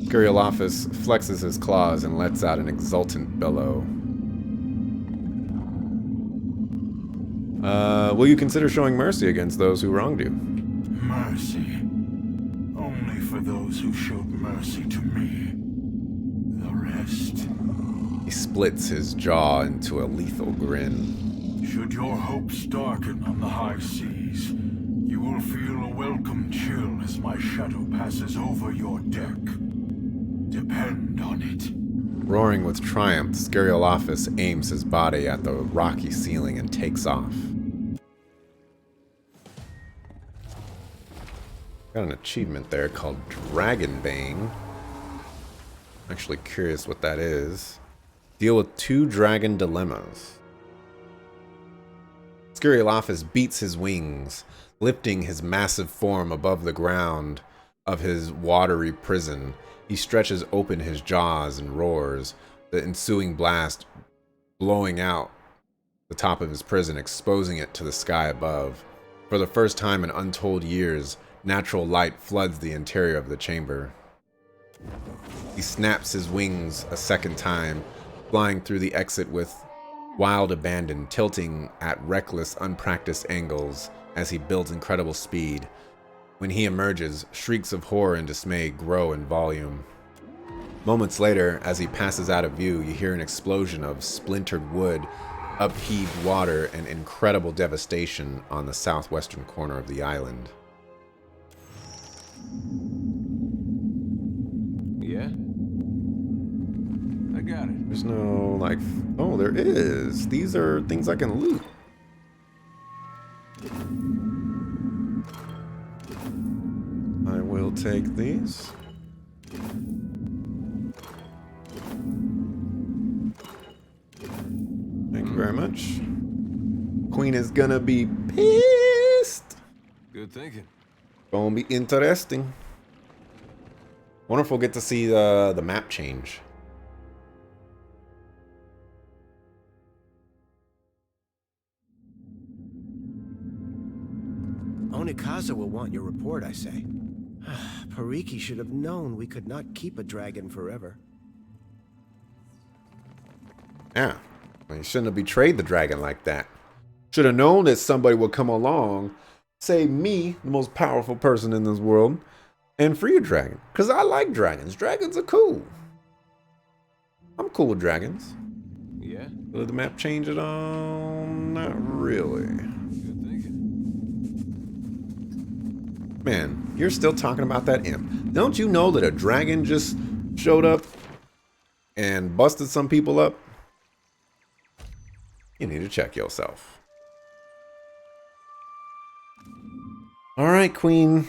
S1: Skyriolophagus flexes his claws and lets out an exultant bellow. Will you consider showing mercy against those who wronged you?
S6: Mercy. Only for those who showed mercy to me. The rest.
S1: He splits his jaw into a lethal grin.
S6: Should your hopes darken on the high seas, you will feel a welcome chill as my shadow passes over your deck. Depend on it.
S1: Roaring with triumph, Skyriolophagus aims his body at the rocky ceiling and takes off. Got an achievement there called Dragonbane. I'm actually curious what that is. Deal with 2 dragon dilemmas. Skyriolophagus beats his wings, lifting his massive form above the ground of his watery prison. He stretches open his jaws and roars, the ensuing blast blowing out the top of his prison, exposing it to the sky above. For the first time in untold years, natural light floods the interior of the chamber. He snaps his wings a second time, flying through the exit with wild abandon, tilting at reckless, unpracticed angles as he builds incredible speed. When he emerges, shrieks of horror and dismay grow in volume. Moments later, as he passes out of view, you hear an explosion of splintered wood upheaved water and incredible devastation on the southwestern corner of the island.
S9: Yeah? I got it.
S1: There's no, like... Oh, there is. These are things I can loot. I will take these. Thank you very much. Queen is gonna be pissed.
S9: Good thinking.
S1: Gonna be interesting. Wonder if we'll get to see the map change.
S10: Onikaza will want your report, I say. Pariki should have known we could not keep a dragon forever.
S1: Yeah. Well, you shouldn't have betrayed the dragon like that. Should have known that somebody would come along, save me, the most powerful person in this world, and free a dragon. Because I like dragons. Dragons are cool. I'm cool with dragons.
S9: Yeah?
S1: Did the map change at all? Not really.
S9: Good thinking.
S1: Man, you're still talking about that imp. Don't you know that a dragon just showed up and busted some people up? You need to check yourself. All right, Queen.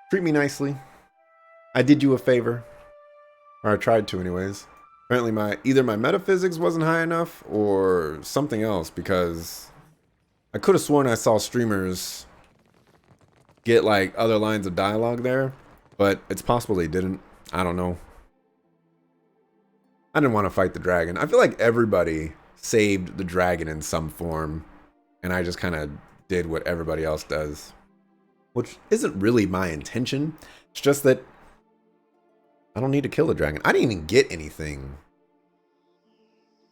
S1: Treat me nicely. I did you a favor. Or I tried to anyways. Apparently either my metaphysics wasn't high enough or something else, because I could have sworn I saw streamers get like other lines of dialogue there, but it's possible they didn't. I don't know. I didn't want to fight the dragon. I feel like everybody saved the dragon in some form, and I just kind of did what everybody else does, which isn't really my intention. It's just that I don't need to kill the dragon. I didn't even get anything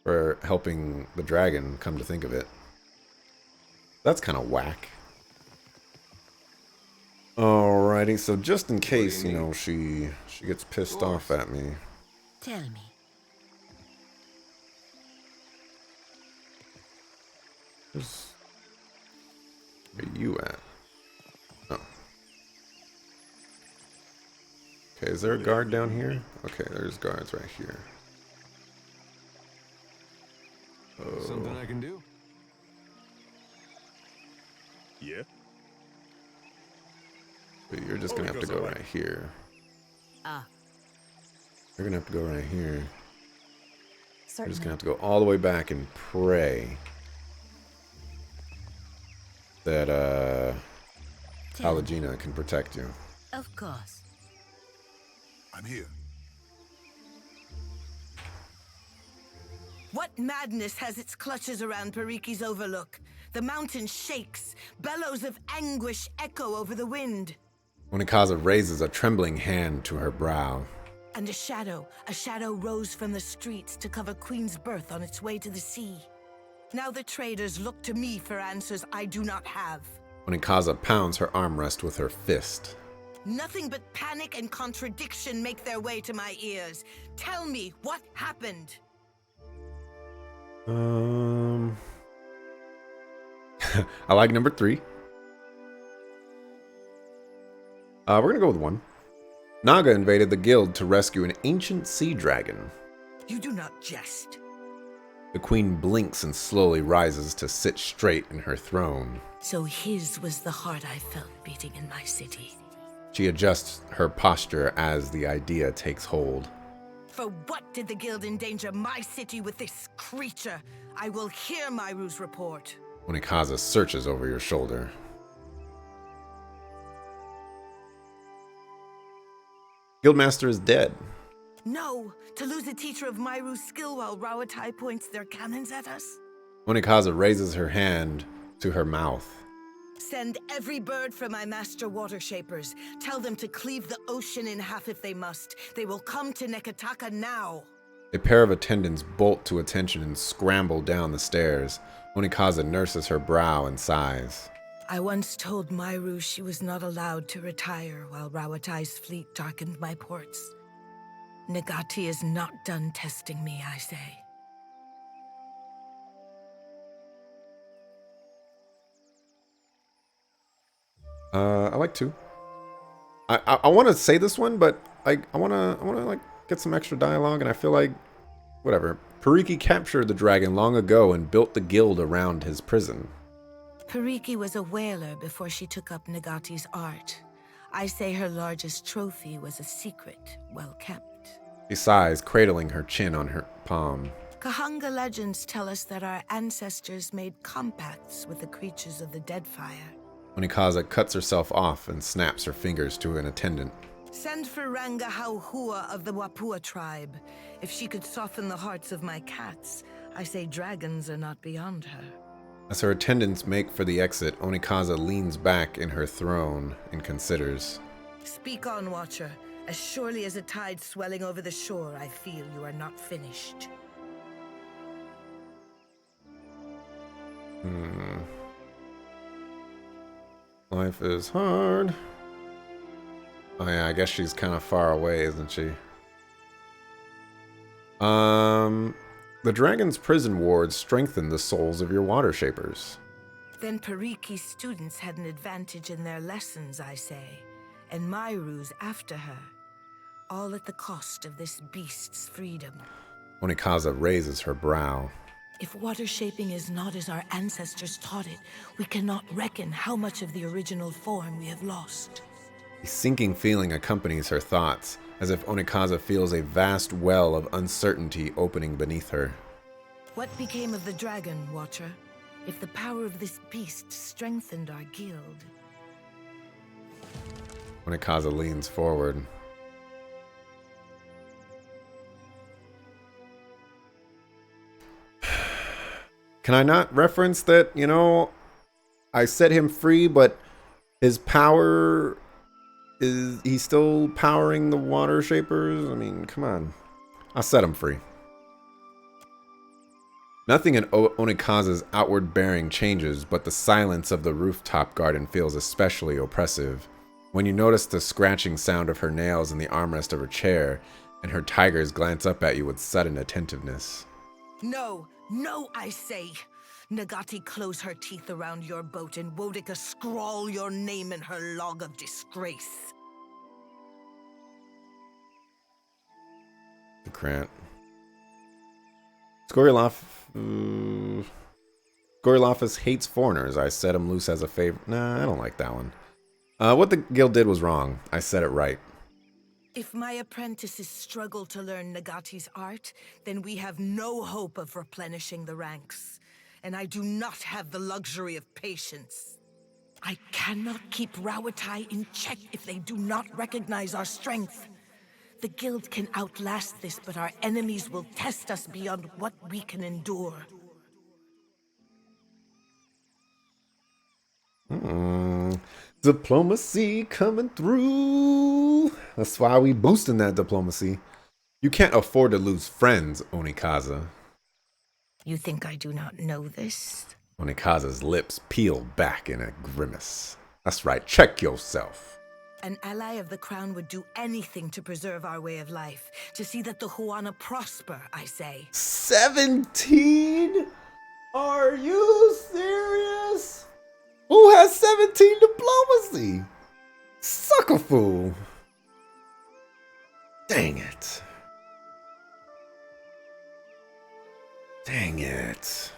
S1: for helping the dragon, come to think of it. That's kind of whack. Alrighty, so just in case, you know, she gets pissed off at me.
S4: Tell me.
S1: Where are you at? Oh. Okay, is there a guard down here? Okay, there's guards right here. Oh.
S9: Something I can do?
S5: Yeah?
S1: But you're just gonna have to go right here.
S4: Ah.
S1: You're gonna have to go right here. You're
S8: Certainly.
S1: just gonna have to go all the way back and pray that
S4: Tell me.
S1: Alagina can protect you.
S4: Of course.
S5: I'm here.
S3: What madness has its clutches around Pariki's overlook? The mountain shakes. Bellows of anguish echo over the wind.
S1: Onikaza raises a trembling hand to her brow.
S3: And a shadow rose from the streets to cover Queen's birth on its way to the sea. Now the traders look to me for answers I do not have.
S1: Onikaza pounds her armrest with her fist.
S3: Nothing but panic and contradiction make their way to my ears. Tell me what happened.
S1: I like number 3. We're gonna go with 1. Naga invaded the guild to rescue an ancient sea dragon.
S3: You do not jest.
S1: The queen blinks and slowly rises to sit straight in her throne.
S3: So his was the heart I felt beating in my city.
S1: She adjusts her posture as the idea takes hold.
S3: For what did the guild endanger my city with this creature? I will hear Myru's report.
S1: Onikaza searches over your shoulder. Guildmaster is dead.
S3: No, to lose a teacher of Myru's skill while Rawatai points their cannons at us?
S1: Onikaza raises her hand to her mouth.
S3: Send every bird for my master water shapers. Tell them to cleave the ocean in half if they must. They will come to Neketaka now.
S1: A pair of attendants bolt to attention and scramble down the stairs. Onikaza nurses her brow and sighs.
S3: I once told Myru she was not allowed to retire while Rawatai's fleet darkened my ports. Nagati is not done testing me, I say.
S1: I like to. I want to say this one, but I want to like get some extra dialogue, and I feel like whatever. Pariki captured the dragon long ago and built the guild around his prison.
S3: Pariki was a whaler before she took up Nagati's art. I say her largest trophy was a secret, well kept.
S1: She sighs, cradling her chin on her palm.
S3: Kahanga legends tell us that our ancestors made compacts with the creatures of the Deadfire.
S1: Onikaza cuts herself off and snaps her fingers to an attendant.
S3: Send for Ranga Hauhua of the Wapua tribe. If she could soften the hearts of my cats, I say dragons are not beyond her.
S1: As her attendants make for the exit, Onikaza leans back in her throne and considers.
S3: Speak on, Watcher. As surely as a tide swelling over the shore, I feel you are not finished.
S1: Life is hard. Oh yeah, I guess she's kind of far away, isn't she? The dragon's prison wards strengthen the souls of your water shapers.
S3: Then Pariki's students had an advantage in their lessons, I say, and Myru's after her. All at the cost of this beast's freedom.
S1: Onikaza raises her brow.
S3: If water shaping is not as our ancestors taught it, we cannot reckon how much of the original form we have lost.
S1: A sinking feeling accompanies her thoughts, as if Onikaza feels a vast well of uncertainty opening beneath her.
S3: What became of the dragon, Watcher? If the power of this beast strengthened our guild.
S1: Onikaza leans forward. Can I not reference that, you know, I set him free, but his power is, he's still powering the water shapers? I mean, come on. I set him free. Nothing in Onikaza's outward bearing changes, but the silence of the rooftop garden feels especially oppressive. When you notice the scratching sound of her nails in the armrest of her chair, and her tigers glance up at you with sudden attentiveness.
S3: No, no, I say. Nagati close her teeth around your boat and Wodika scrawl your name in her log of disgrace.
S1: The Krant. Skorylofus hates foreigners. I set him loose as a favor. Nah, I don't like that one. What the guild did was wrong. I said it right.
S3: If my apprentices struggle to learn Nagati's art, then we have no hope of replenishing the ranks. And I do not have the luxury of patience. I cannot keep Rawatai in check if they do not recognize our strength. The guild can outlast this, but our enemies will test us beyond what we can endure.
S1: Diplomacy coming through. That's why we boosting that diplomacy. You can't afford to lose friends, Onikaza.
S3: You think I do not know this?
S1: Onikaza's lips peel back in a grimace. That's right, check yourself.
S3: An ally of the crown would do anything to preserve our way of life, to see that the Huana prosper, I say.
S1: 17? Are you serious? Who has 17 diplomacy? Sucker fool. Dang it. Dang it.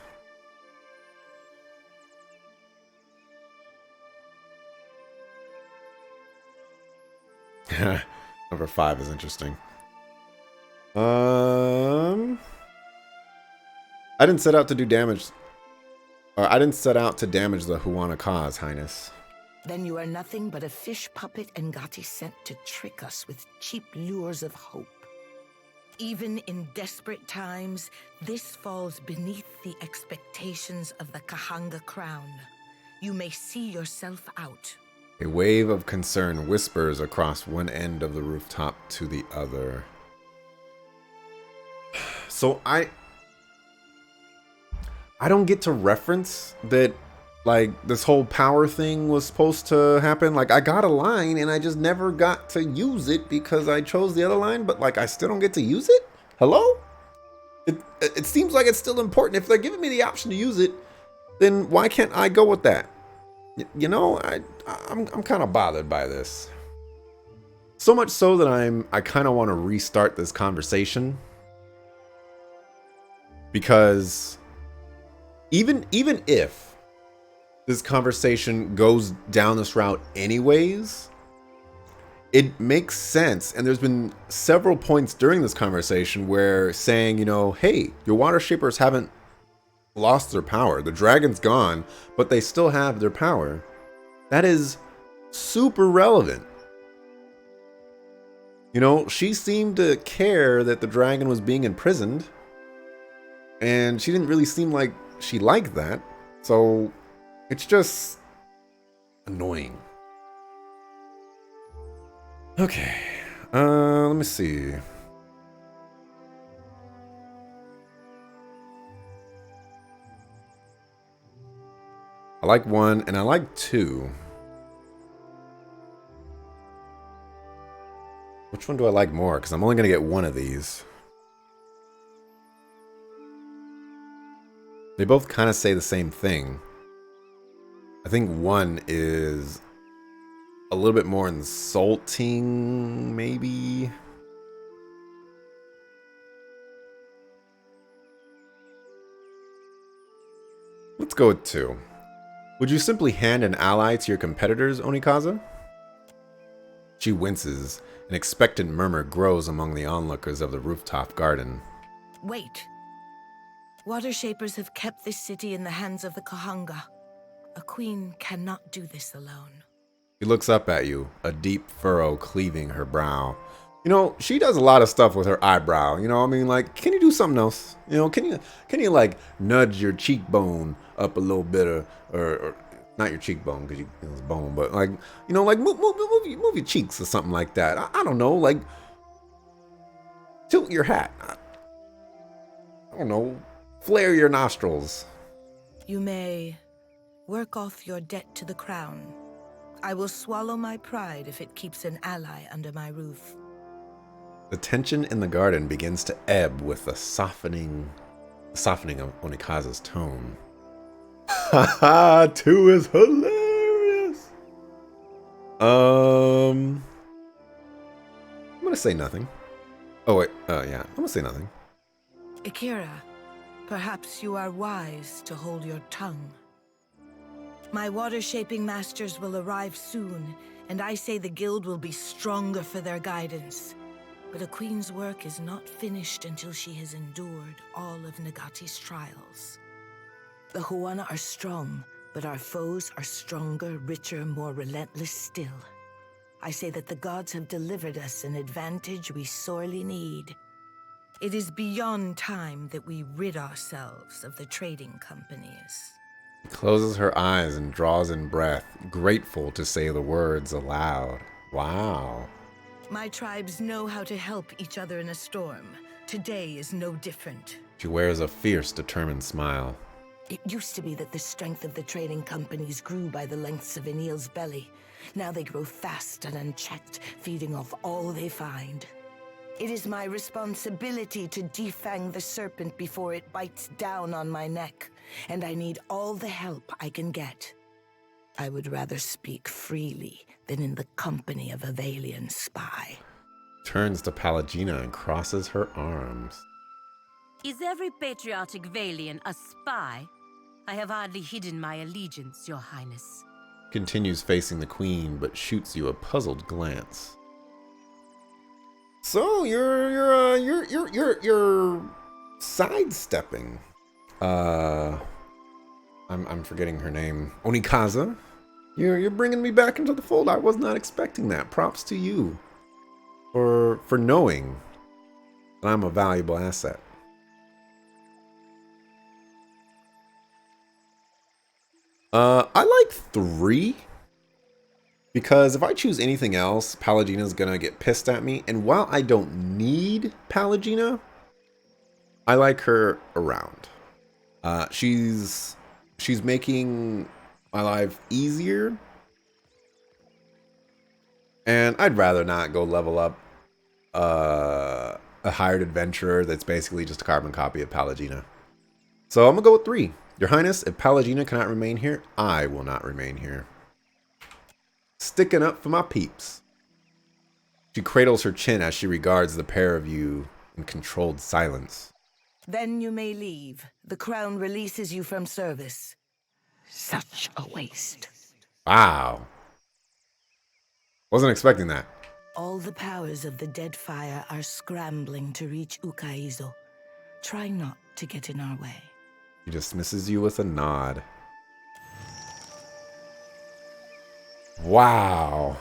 S1: Number 5 is interesting. I didn't set out to do damage. I didn't set out to damage the Huana cause, Highness.
S3: Then you are nothing but a fish puppet Ngati sent to trick us with cheap lures of hope. Even in desperate times, this falls beneath the expectations of the Kahanga crown. You may see yourself out.
S1: A wave of concern whispers across one end of the rooftop to the other. So I don't get to reference that, like this whole power thing was supposed to happen. Like I got a line and I just never got to use it because I chose the other line, but like I still don't get to use it? Hello? It seems like it's still important. If they're giving me the option to use it, then why can't I go with that? You know, I'm kind of bothered by this. So much so that I kind of want to restart this conversation. Because even if this conversation goes down this route anyways, it makes sense. And there's been several points during this conversation where saying, you know, hey, your water shapers haven't lost their power. The dragon's gone, but they still have their power. That is super relevant. You know, she seemed to care that the dragon was being imprisoned, and she didn't really seem like she liked that. So it's just annoying. Okay, let me see. I like 1 and I like 2. Which one do I like more? Because I'm only going to get one of these. They both kind of say the same thing. I think 1 is a little bit more insulting, maybe. Let's go with 2. Would you simply hand an ally to your competitors, Onikaza? She winces. An expectant murmur grows among the onlookers of the rooftop garden.
S3: Wait. Water Shapers have kept this city in the hands of the Kahanga. A queen cannot do this alone.
S1: She looks up at you, a deep furrow cleaving her brow. You know, she does a lot of stuff with her eyebrow. You know, I mean, like, can you do something else? You know, can you like nudge your cheekbone up a little bit, or not your cheekbone because it's bone, but like, you know, like move your cheeks or something like that. I don't know, like tilt your hat. I don't know, flare your nostrils.
S3: You may work off your debt to the crown. I will swallow my pride if it keeps an ally under my roof.
S1: The tension in the garden begins to ebb with the softening of Onikaza's tone. Haha, 2 is hilarious. I'm gonna say nothing. Oh wait, yeah, I'm gonna say nothing.
S3: Akira, perhaps you are wise to hold your tongue. My water-shaping masters will arrive soon, and I say the guild will be stronger for their guidance. But a queen's work is not finished until she has endured all of Nagati's trials. The Huana are strong, but our foes are stronger, richer, more relentless still. I say that the gods have delivered us an advantage we sorely need. It is beyond time that we rid ourselves of the trading companies.
S1: She closes her eyes and draws in breath, grateful to say the words aloud. Wow.
S3: My tribes know how to help each other in a storm. Today is no different.
S1: She wears a fierce, determined smile.
S3: It used to be that the strength of the trading companies grew by the lengths of an eel's belly. Now they grow fast and unchecked, feeding off all they find. It is my responsibility to defang the serpent before it bites down on my neck, and I need all the help I can get. I would rather speak freely than in the company of a Valian spy.
S1: Turns to Pallegina and crosses her arms.
S4: Is every patriotic Valian a spy? I have hardly hidden my allegiance, Your Highness.
S1: Continues facing the queen, but shoots you a puzzled glance. So you're sidestepping. I'm forgetting her name. Onikaza. You're bringing me back into the fold. I was not expecting that. Props to you for knowing that I'm a valuable asset. I like 3 because if I choose anything else, Pallegina's gonna get pissed at me. And while I don't need Pallegina, I like her around. She's making my life easier. And I'd rather not go level up a hired adventurer that's basically just a carbon copy of Pallegina. So I'm gonna go with 3. Your Highness, if Pallegina cannot remain here, I will not remain here. Sticking up for my peeps. She cradles her chin as she regards the pair of you in controlled silence.
S3: Then you may leave. The crown releases you from service. Such a waste.
S1: Wow. Wasn't expecting that.
S3: All the powers of the Deadfire are scrambling to reach Ukaizo. Try not to get in our way.
S1: He dismisses you with a nod. Wow.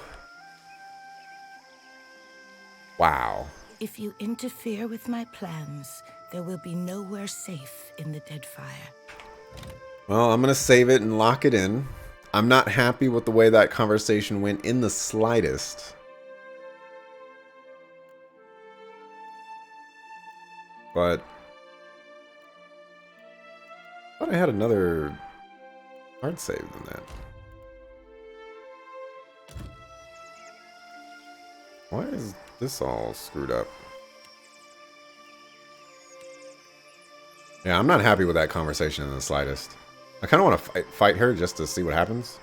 S1: Wow.
S3: If you interfere with my plans, there will be nowhere safe in the Deadfire.
S1: Well, I'm going to save it and lock it in. I'm not happy with the way that conversation went in the slightest. But I thought I had another hard save than that. Why is this all screwed up? Yeah, I'm not happy with that conversation in the slightest. I kind of want to fight her just to see what happens.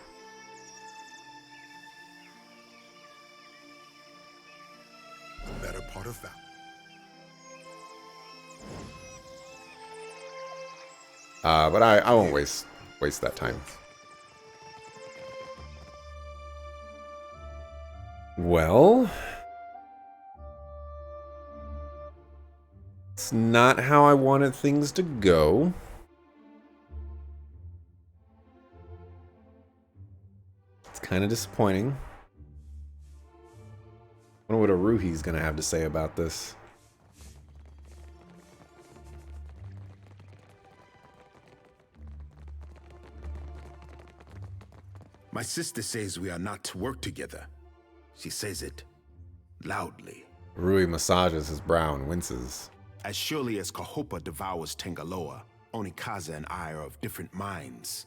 S5: The better part of that.
S1: But I won't waste that time. Well, it's not how I wanted things to go. It's kind of disappointing. I wonder what Aruhi's gonna have to say about this.
S2: My sister says we are not to work together. She says it loudly.
S1: Rui massages his brow and winces.
S2: As surely as Kahopa devours Tengaloa, Onikaza and I are of different minds.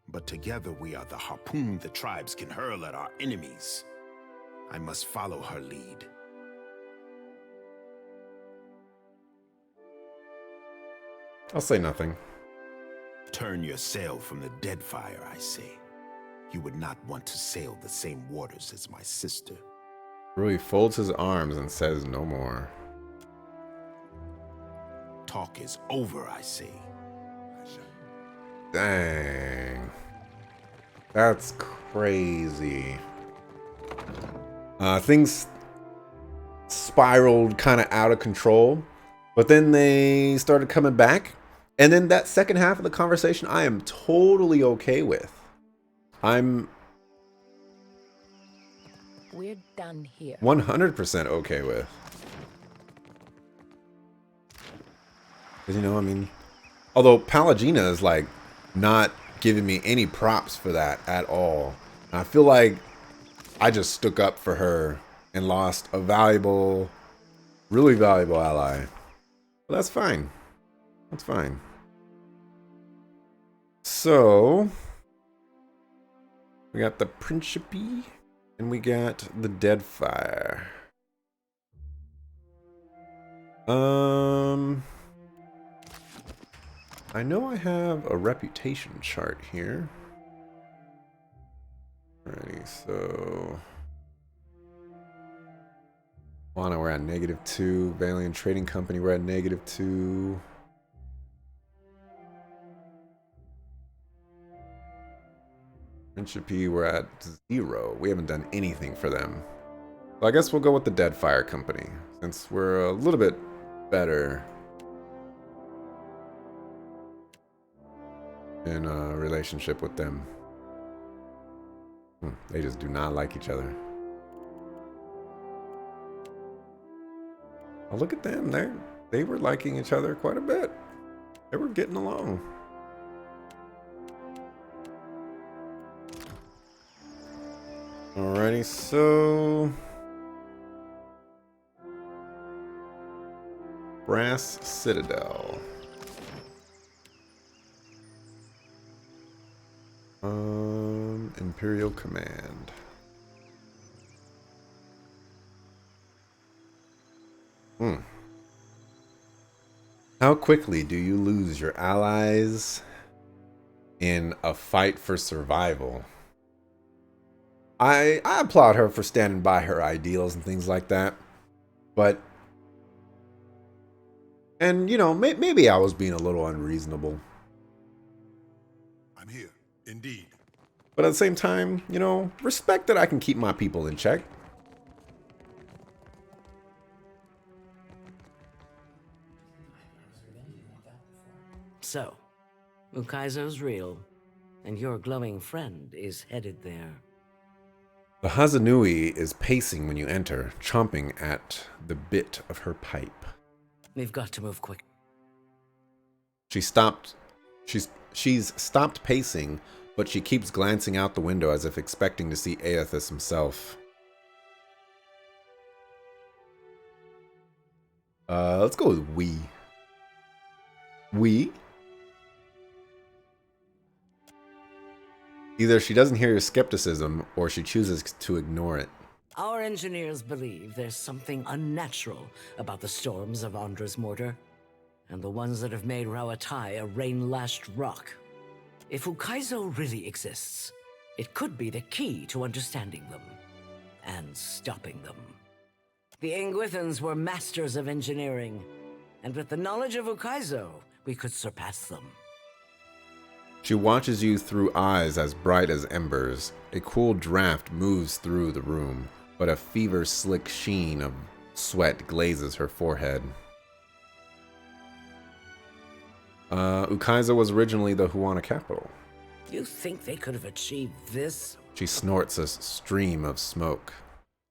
S2: But together we are the harpoon the tribes can hurl at our enemies. I must follow her lead.
S1: I'll say nothing.
S2: Turn your sail from the Deadfire, I say. You would not want to sail the same waters as my sister.
S1: Rui folds his arms and says no more.
S2: Talk is over, I say.
S1: Dang. That's crazy. Things spiraled kind of out of control, but then they started coming back. And then that second half of the conversation, I am totally okay with.
S7: We're done here.
S1: 100% okay with. Because, you know, I mean, although Pallegina is like not giving me any props for that at all. I feel like I just stuck up for her and lost a valuable, really valuable ally. But that's fine. That's fine. So we got the Principe and we got the Deadfire. I know I have a reputation chart here. Alrighty, so Lana, we're at -2. Valiant Trading Company, we're at -2. Principe, we're at 0. We haven't done anything for them. So I guess we'll go with the Deadfire Company, since we're a little bit better in a relationship with them. They just do not like each other. Oh, look at them. They were liking each other quite a bit. They were getting along. Alrighty, so Brass Citadel. Imperial Command. How quickly do you lose your allies in a fight for survival? I applaud her for standing by her ideals and things like that. But, and you know, maybe I was being a little unreasonable.
S5: I'm here, indeed.
S1: But at the same time, you know, respect that I can keep my people in check.
S11: So, Ukaizo's real, and your glowing friend is headed there.
S1: The Hazanui is pacing when you enter, chomping at the bit of her pipe.
S11: We've got to move quick.
S1: She's stopped pacing, but she keeps glancing out the window as if expecting to see Aethys himself. Let's go with we. We? Either she doesn't hear your skepticism, or she chooses to ignore it.
S11: Our engineers believe there's something unnatural about the storms of Andra's mortar, and the ones that have made Rauatai a rain-lashed rock. If Ukaizo really exists, it could be the key to understanding them, and stopping them. The Engwithans were masters of engineering, and with the knowledge of Ukaizo, we could surpass them.
S1: She watches you through eyes as bright as embers. A cool draft moves through the room, but a fever-slick sheen of sweat glazes her forehead. Ukaizo was originally the Huana capital.
S11: You think they could have achieved this?
S1: She snorts a stream of smoke.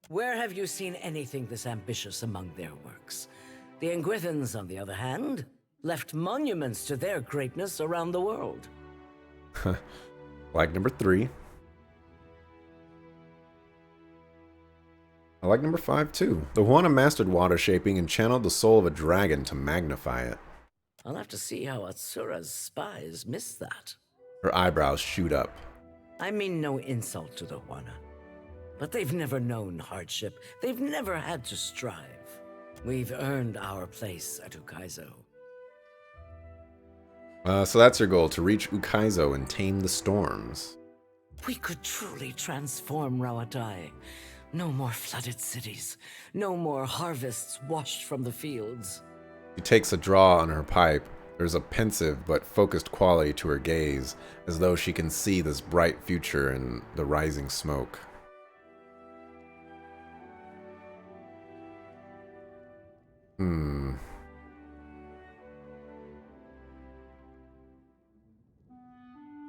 S11: Where have you seen anything this ambitious among their works? The Engwithans, on the other hand, left monuments to their greatness around the world.
S1: Like number 3. I like number 5 too. The Huana mastered water shaping and channeled the soul of a dragon to magnify it.
S11: I'll have to see how Atsura's spies missed that.
S1: Her eyebrows shoot up.
S11: I mean no insult to the Huana, but they've never known hardship. They've never had to strive. We've earned our place at Ukaizo.
S1: So that's your goal, to reach Ukaizo and tame the storms.
S11: We could truly transform Rauatai. No more flooded cities. No more harvests washed from the fields.
S1: She takes a draw on her pipe. There's a pensive but focused quality to her gaze, as though she can see this bright future in the rising smoke.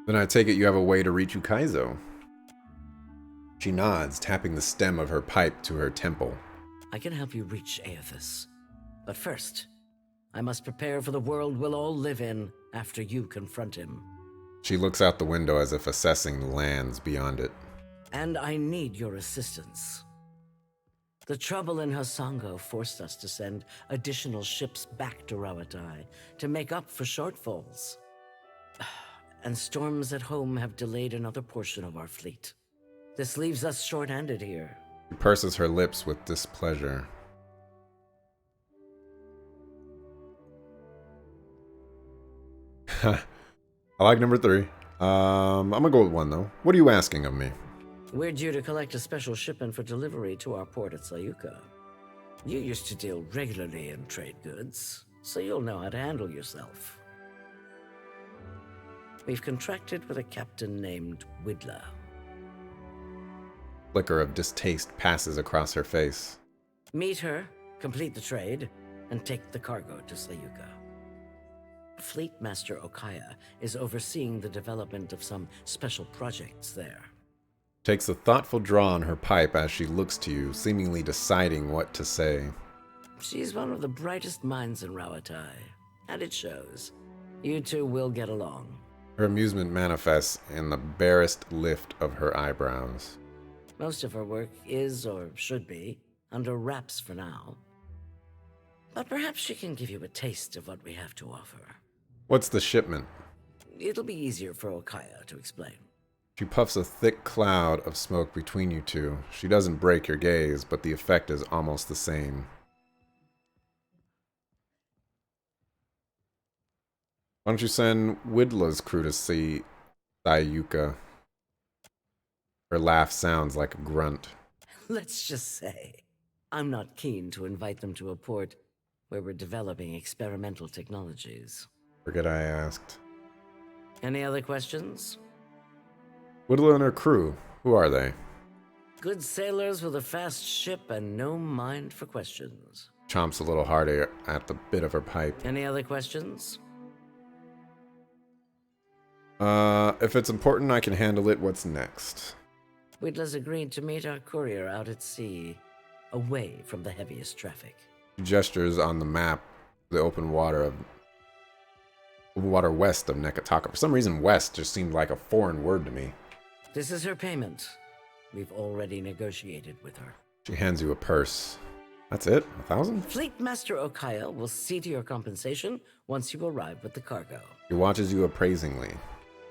S1: Then I take it you have a way to reach Ukaizo. She nods, tapping the stem of her pipe to her temple.
S11: I can help you reach Aethys. But first, I must prepare for the world we'll all live in after you confront him.
S1: She looks out the window as if assessing the lands beyond it.
S11: And I need your assistance. The trouble in Hasango forced us to send additional ships back to Rauatai to make up for shortfalls. And storms at home have delayed another portion of our fleet. This leaves us short-handed here.
S1: She purses her lips with displeasure. I like number 3. I'm gonna go with 1 though. What are you asking of me?
S11: We're due to collect a special shipment for delivery to our port at Sayuka. You used to deal regularly in trade goods, so you'll know how to handle yourself. We've contracted with a captain named Widla.
S1: Flicker of distaste passes across her face.
S11: Meet her, complete the trade, and take the cargo to Sayuka. Fleet Master Okaya is overseeing the development of some special projects there.
S1: Takes a thoughtful draw on her pipe as she looks to you, seemingly deciding what to say.
S11: She's one of the brightest minds in Rauatai, and it shows. You two will get along.
S1: Her amusement manifests in the barest lift of her eyebrows.
S11: Most of her work is, or should be, under wraps for now. But perhaps she can give you a taste of what we have to offer.
S1: What's the shipment?
S11: It'll be easier for Okaya to explain.
S1: She puffs a thick cloud of smoke between you two. She doesn't break your gaze, but the effect is almost the same. Why don't you send Widla's crew to see Sayuka? Her laugh sounds like a grunt.
S11: Let's just say, I'm not keen to invite them to a port where we're developing experimental technologies.
S1: Forget I asked.
S11: Any other questions?
S1: Widla and her crew, who are they?
S11: Good sailors with a fast ship and no mind for questions.
S1: Chomps a little harder at the bit of her pipe.
S11: Any other questions?
S1: If it's important, I can handle it. What's next?
S11: Widla's agreed to meet our courier out at sea, away from the heaviest traffic.
S1: She gestures on the map, the open water west of Nekataka. For some reason, west just seemed like a foreign word to me.
S11: This is her payment. We've already negotiated with her.
S1: She hands you a purse. That's it? 1,000?
S11: Fleet Master Okaya will see to your compensation once you arrive with the cargo.
S1: He watches you appraisingly.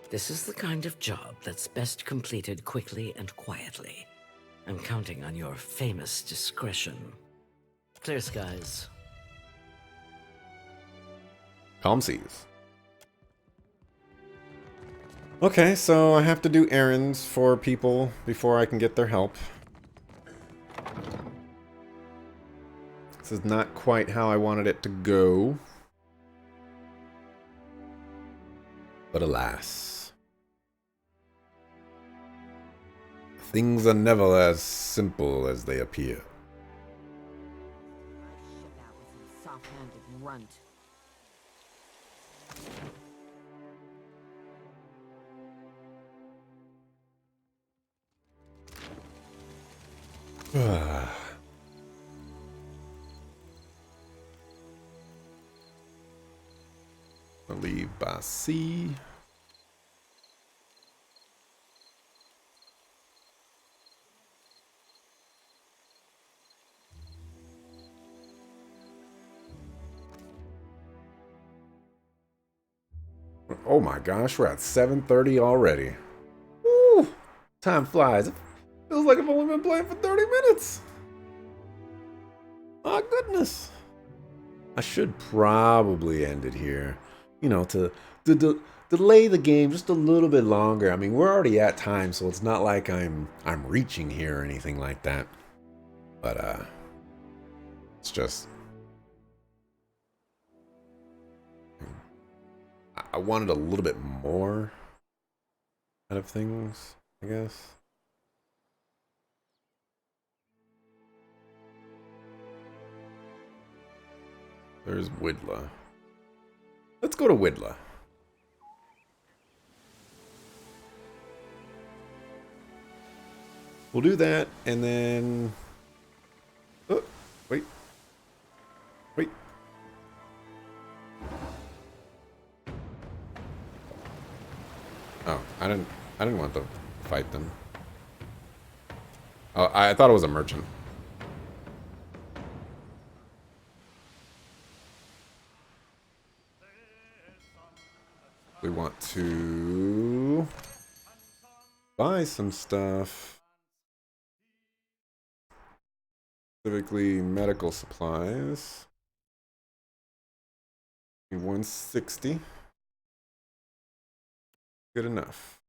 S11: This is the kind of job that's best completed quickly and quietly. I'm counting on your famous discretion. Clear skies.
S1: Calm seas. Okay, so I have to do errands for people before I can get their help. This is not quite how I wanted it to go. But alas. Things are never as simple as they appear.
S7: Soft-handed runt.
S1: I'll leave by sea. Oh my gosh, we're at 7:30 already. Woo! Time flies. It feels like I've only been playing for 30 minutes. My goodness. I should probably end it here. You know, to delay the game just a little bit longer. I mean, we're already at time, so it's not like I'm reaching here or anything like that. But it's just I wanted a little bit more out of things, I guess. There's Widla. Let's go to Widla. We'll do that, and then... Oh, wait. Wait. Oh, I didn't want to fight them. Oh, I thought it was a merchant. We want to buy some stuff. Specifically medical supplies. 160. Good enough.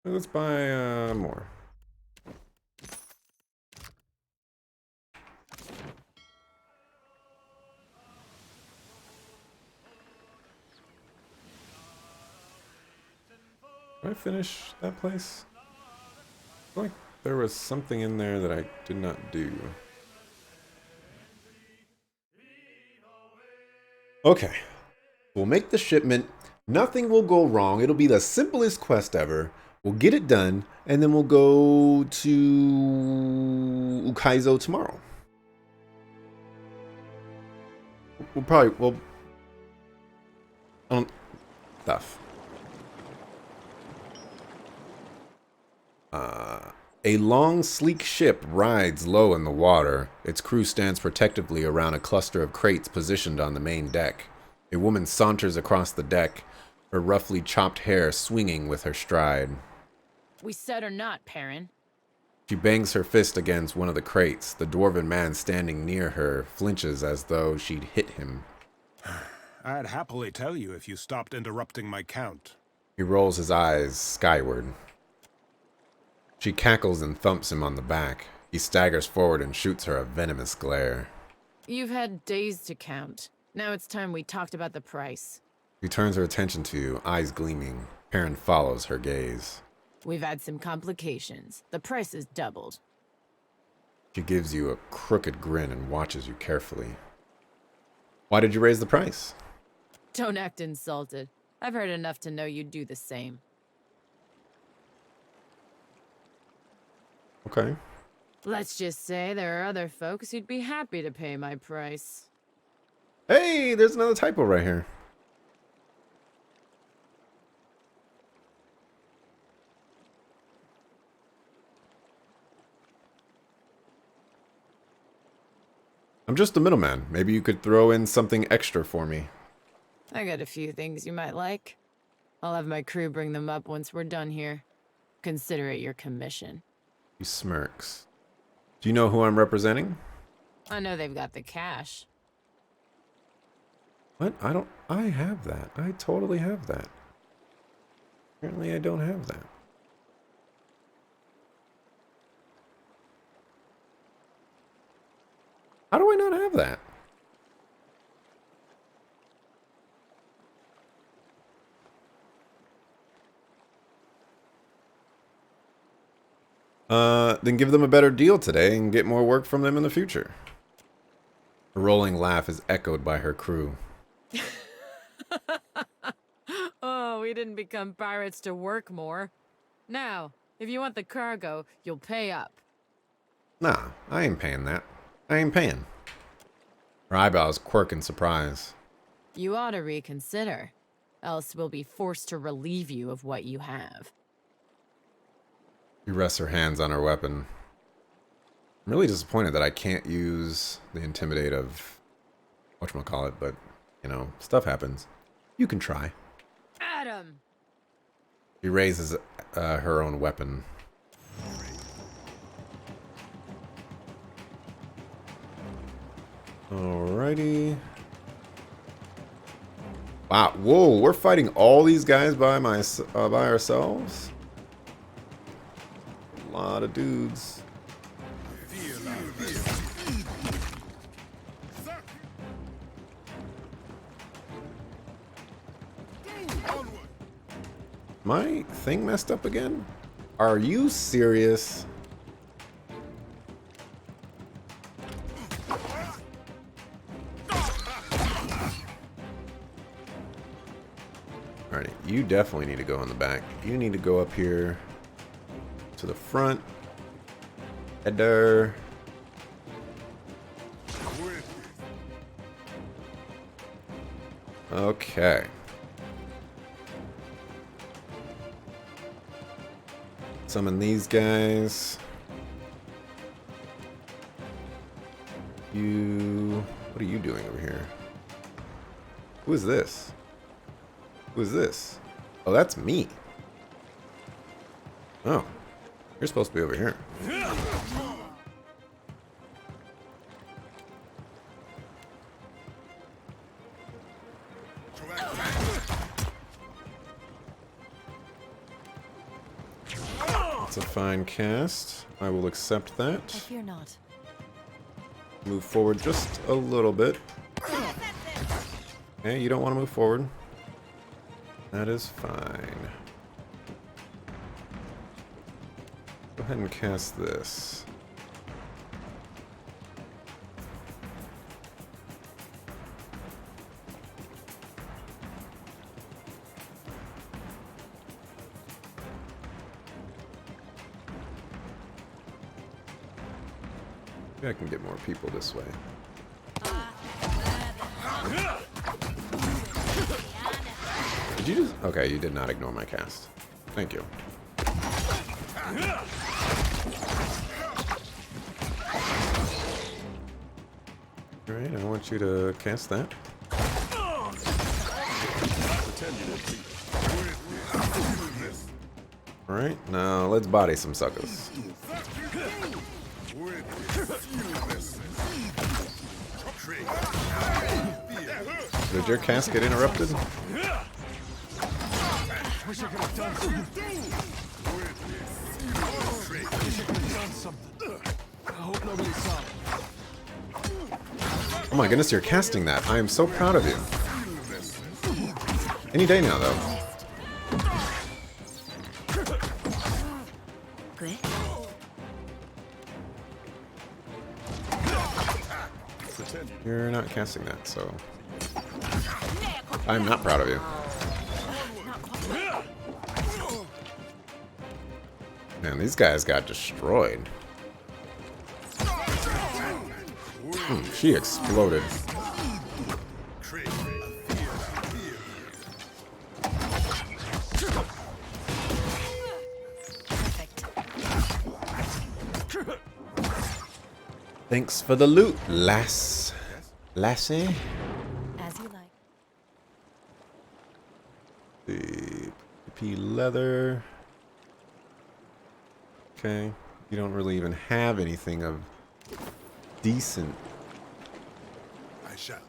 S1: Let's buy more. Did I finish that place? I feel like there was something in there that I did not do. Okay. We'll make the shipment. Nothing will go wrong. It'll be the simplest quest ever. We'll get it done, and then we'll go to Ukaizo tomorrow. We'll probably, stuff. A long, sleek ship rides low in the water. Its crew stands protectively around a cluster of crates positioned on the main deck. A woman saunters across the deck, her roughly chopped hair swinging with her stride.
S12: We said or not, Perrin.
S1: She bangs her fist against one of the crates. The dwarven man standing near her flinches as though she'd hit him.
S2: I'd happily tell you if you stopped interrupting my count.
S1: He rolls his eyes skyward. She cackles and thumps him on the back. He staggers forward and shoots her a venomous glare.
S12: You've had days to count. Now it's time we talked about the price.
S1: She turns her attention to you, eyes gleaming. Perrin follows her gaze.
S12: We've had some complications. The price has doubled.
S1: She gives you a crooked grin and watches you carefully. Why did you raise the price?
S12: Don't act insulted. I've heard enough to know you'd do the same.
S1: Okay.
S12: Let's just say there are other folks who'd be happy to pay my price.
S1: Hey, there's another typo right here. I'm just the middleman. Maybe you could throw in something extra for me.
S12: I got a few things you might like. I'll have my crew bring them up once we're done here. Consider it your commission.
S1: He smirks. Do you know who I'm representing?
S12: I know they've got the cash.
S1: What? I have that. I totally have that. Apparently I don't have that. How do I not have that? Then give them a better deal today and get more work from them in the future. A rolling laugh is echoed by her crew.
S12: Oh, we didn't become pirates to work more. Now, if you want the cargo, you'll pay up.
S1: Nah, I ain't paying that. I ain't paying. Her eyebrows quirk in surprise.
S12: You ought to reconsider, else we'll be forced to relieve you of what you have.
S1: She rests her hands on her weapon. I'm really disappointed that I can't use the intimidate of whatchamacallit, but, you know, stuff happens. You can try.
S12: Adam!
S1: She raises her own weapon. Alrighty. Wow, whoa, we're fighting all these guys by ourselves? A lot of dudes. My thing messed up again? Are you serious? Alright, you definitely need to go in the back. You need to go up here to the front. Header. Okay. Summon these guys. You... What are you doing over here? Who is this? Who is this? Oh, that's me. Oh. You're supposed to be over here. It's a fine cast. I will accept that.
S8: I fear not.
S1: Move forward just a little bit. Okay, you don't want to move forward. That is fine. Go ahead and cast this. Maybe I can get more people this way. Did you just... Okay, you did not ignore my cast. Thank you. Alright, I want you to cast that.
S2: Pretend you didn't see it.
S1: Alright, now let's body some suckers. Did your cast get interrupted?
S6: Wish I could have done something. I hope nobody saw me.
S1: Oh my goodness, you're casting that. I am so proud of you. Any day now, though. You're not casting that, so I'm not proud of you. Man, these guys got destroyed. She exploded. Thanks for the loot, lassie.
S8: As you like.
S1: The P leather. Okay, you don't really even have anything of decent.
S5: I shall.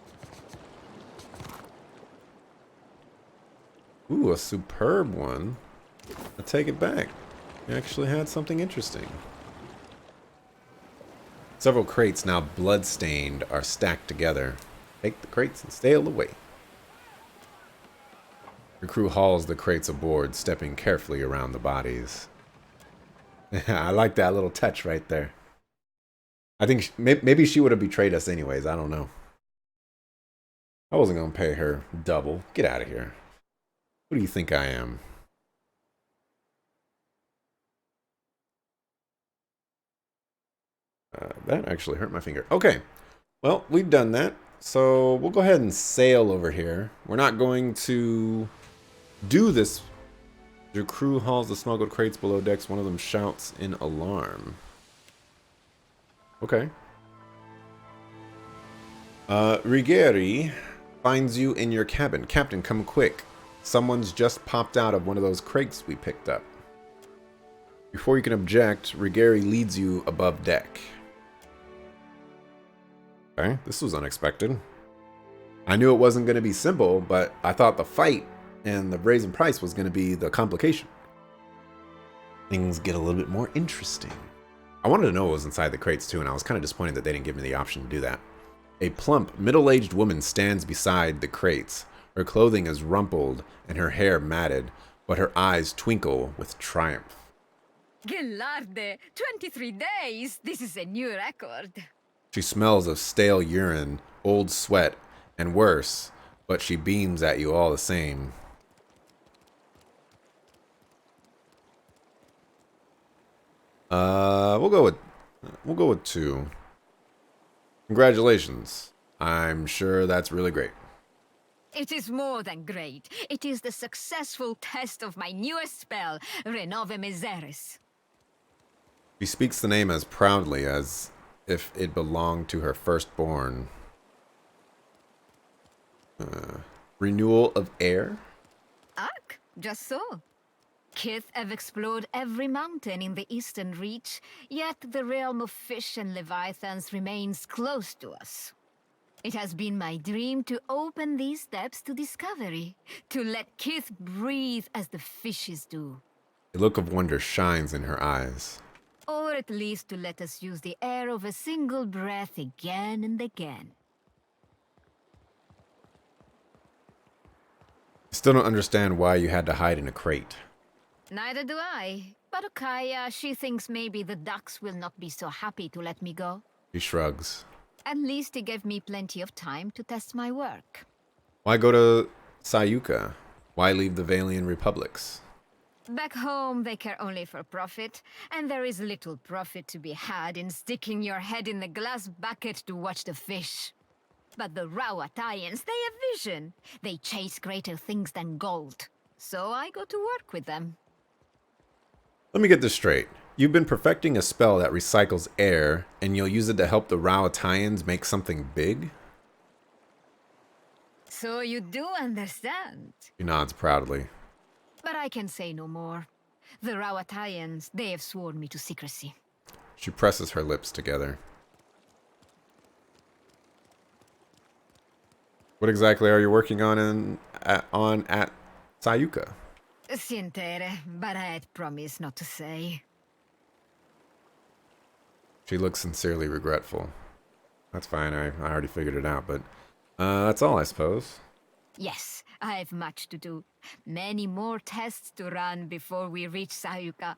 S1: Ooh, a superb one. I take it back. You actually had something interesting. Several crates, now blood-stained, are stacked together. Take the crates and sail away. Your crew hauls the crates aboard, stepping carefully around the bodies. I like that little touch right there. I think maybe she would have betrayed us anyways. I don't know. I wasn't going to pay her double. Get out of here. Who do you think I am? That actually hurt my finger. Okay. Well, we've done that. So we'll go ahead and sail over here. We're not going to do this. Your crew hauls the smuggled crates below decks. One of them shouts in alarm. Okay. Rigeri finds you in your cabin. Captain, come quick. Someone's just popped out of one of those crates we picked up. Before you can object, Rigeri leads you above deck. Okay, this was unexpected. I knew it wasn't going to be simple, but I thought the fight and the brazen price was going to be the complication. Things get a little bit more interesting. I wanted to know what was inside the crates too, and I was kind of disappointed that they didn't give me the option to do that. A plump, middle-aged woman stands beside the crates. Her clothing is rumpled and her hair matted, but her eyes twinkle with triumph.
S13: Gelarde, 23 days. This is a new record.
S1: She smells of stale urine, old sweat, and worse, but she beams at you all the same. We'll go with 2. Congratulations. I'm sure that's really great.
S13: It is more than great. It is the successful test of my newest spell, Renove Miseris.
S1: She speaks the name as proudly as if it belonged to her firstborn. Renewal of air?
S13: Ark, just so. Kith have explored every mountain in the eastern reach, yet the realm of fish and leviathans remains close to us. It has been my dream to open these steps to discovery, to let Kith breathe as the fishes do.
S1: A look of wonder shines in her eyes.
S13: Or at least to let us use the air of a single breath again and again.
S1: I still don't understand why you had to hide in a crate.
S13: Neither do I. But Okaya, she thinks maybe the ducks will not be so happy to let me go.
S1: She shrugs.
S13: At least it gave me plenty of time to test my work.
S1: Why go to Sayuka? Why leave the Valian Republics?
S13: Back home, they care only for profit, and there is little profit to be had in sticking your head in the glass bucket to watch the fish. But the Rawatayans, they have vision. They chase greater things than gold. So I go to work with them.
S1: Let me get this straight. You've been perfecting a spell that recycles air, and you'll use it to help the Rawatayans make something big?
S13: So you do understand.
S1: She nods proudly.
S13: But I can say no more. The Rawatayans, they have sworn me to secrecy.
S1: She presses her lips together. What exactly are you working on at Sayuka?
S13: Sientere, but I had promised not to say.
S1: She looks sincerely regretful. That's fine, I already figured it out, but that's all, I suppose.
S13: Yes, I have much to do. Many more tests to run before we reach Sayuka.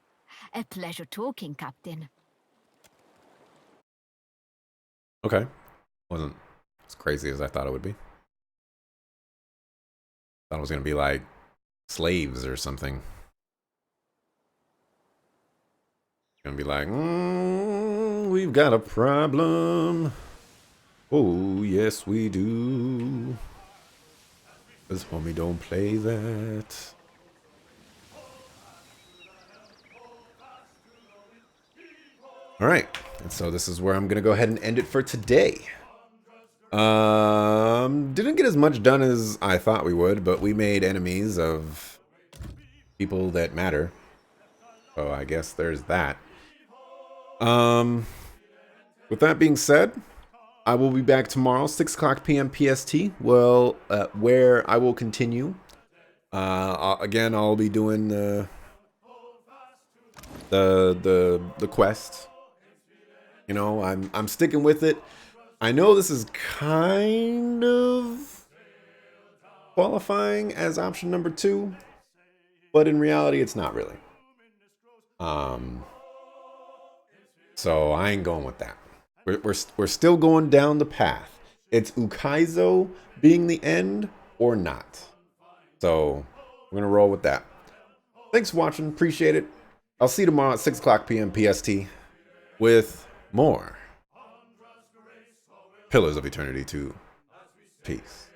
S13: A pleasure talking, Captain.
S1: Okay. Wasn't as crazy as I thought it would be. Thought it was gonna be like slaves or something. Gonna be like, we've got a problem. Oh, yes, we do. 'Cause homie, don't play that. All right, and so this is where I'm gonna go ahead and end it for today. Didn't get as much done as I thought we would, but we made enemies of people that matter. So I guess there's that. With that being said, I will be back tomorrow, 6 o'clock p.m. PST. Well, where I will continue. Again, I'll be doing the quest. You know, I'm sticking with it. I know this is kind of qualifying as option number 2, but in reality, it's not really. So I ain't going with that. We're still going down the path. It's Ukaizo being the end or not. So we're gonna roll with that. Thanks for watching. Appreciate it. I'll see you tomorrow at 6 o'clock p.m. PST with more Pillars of Eternity 2. Peace.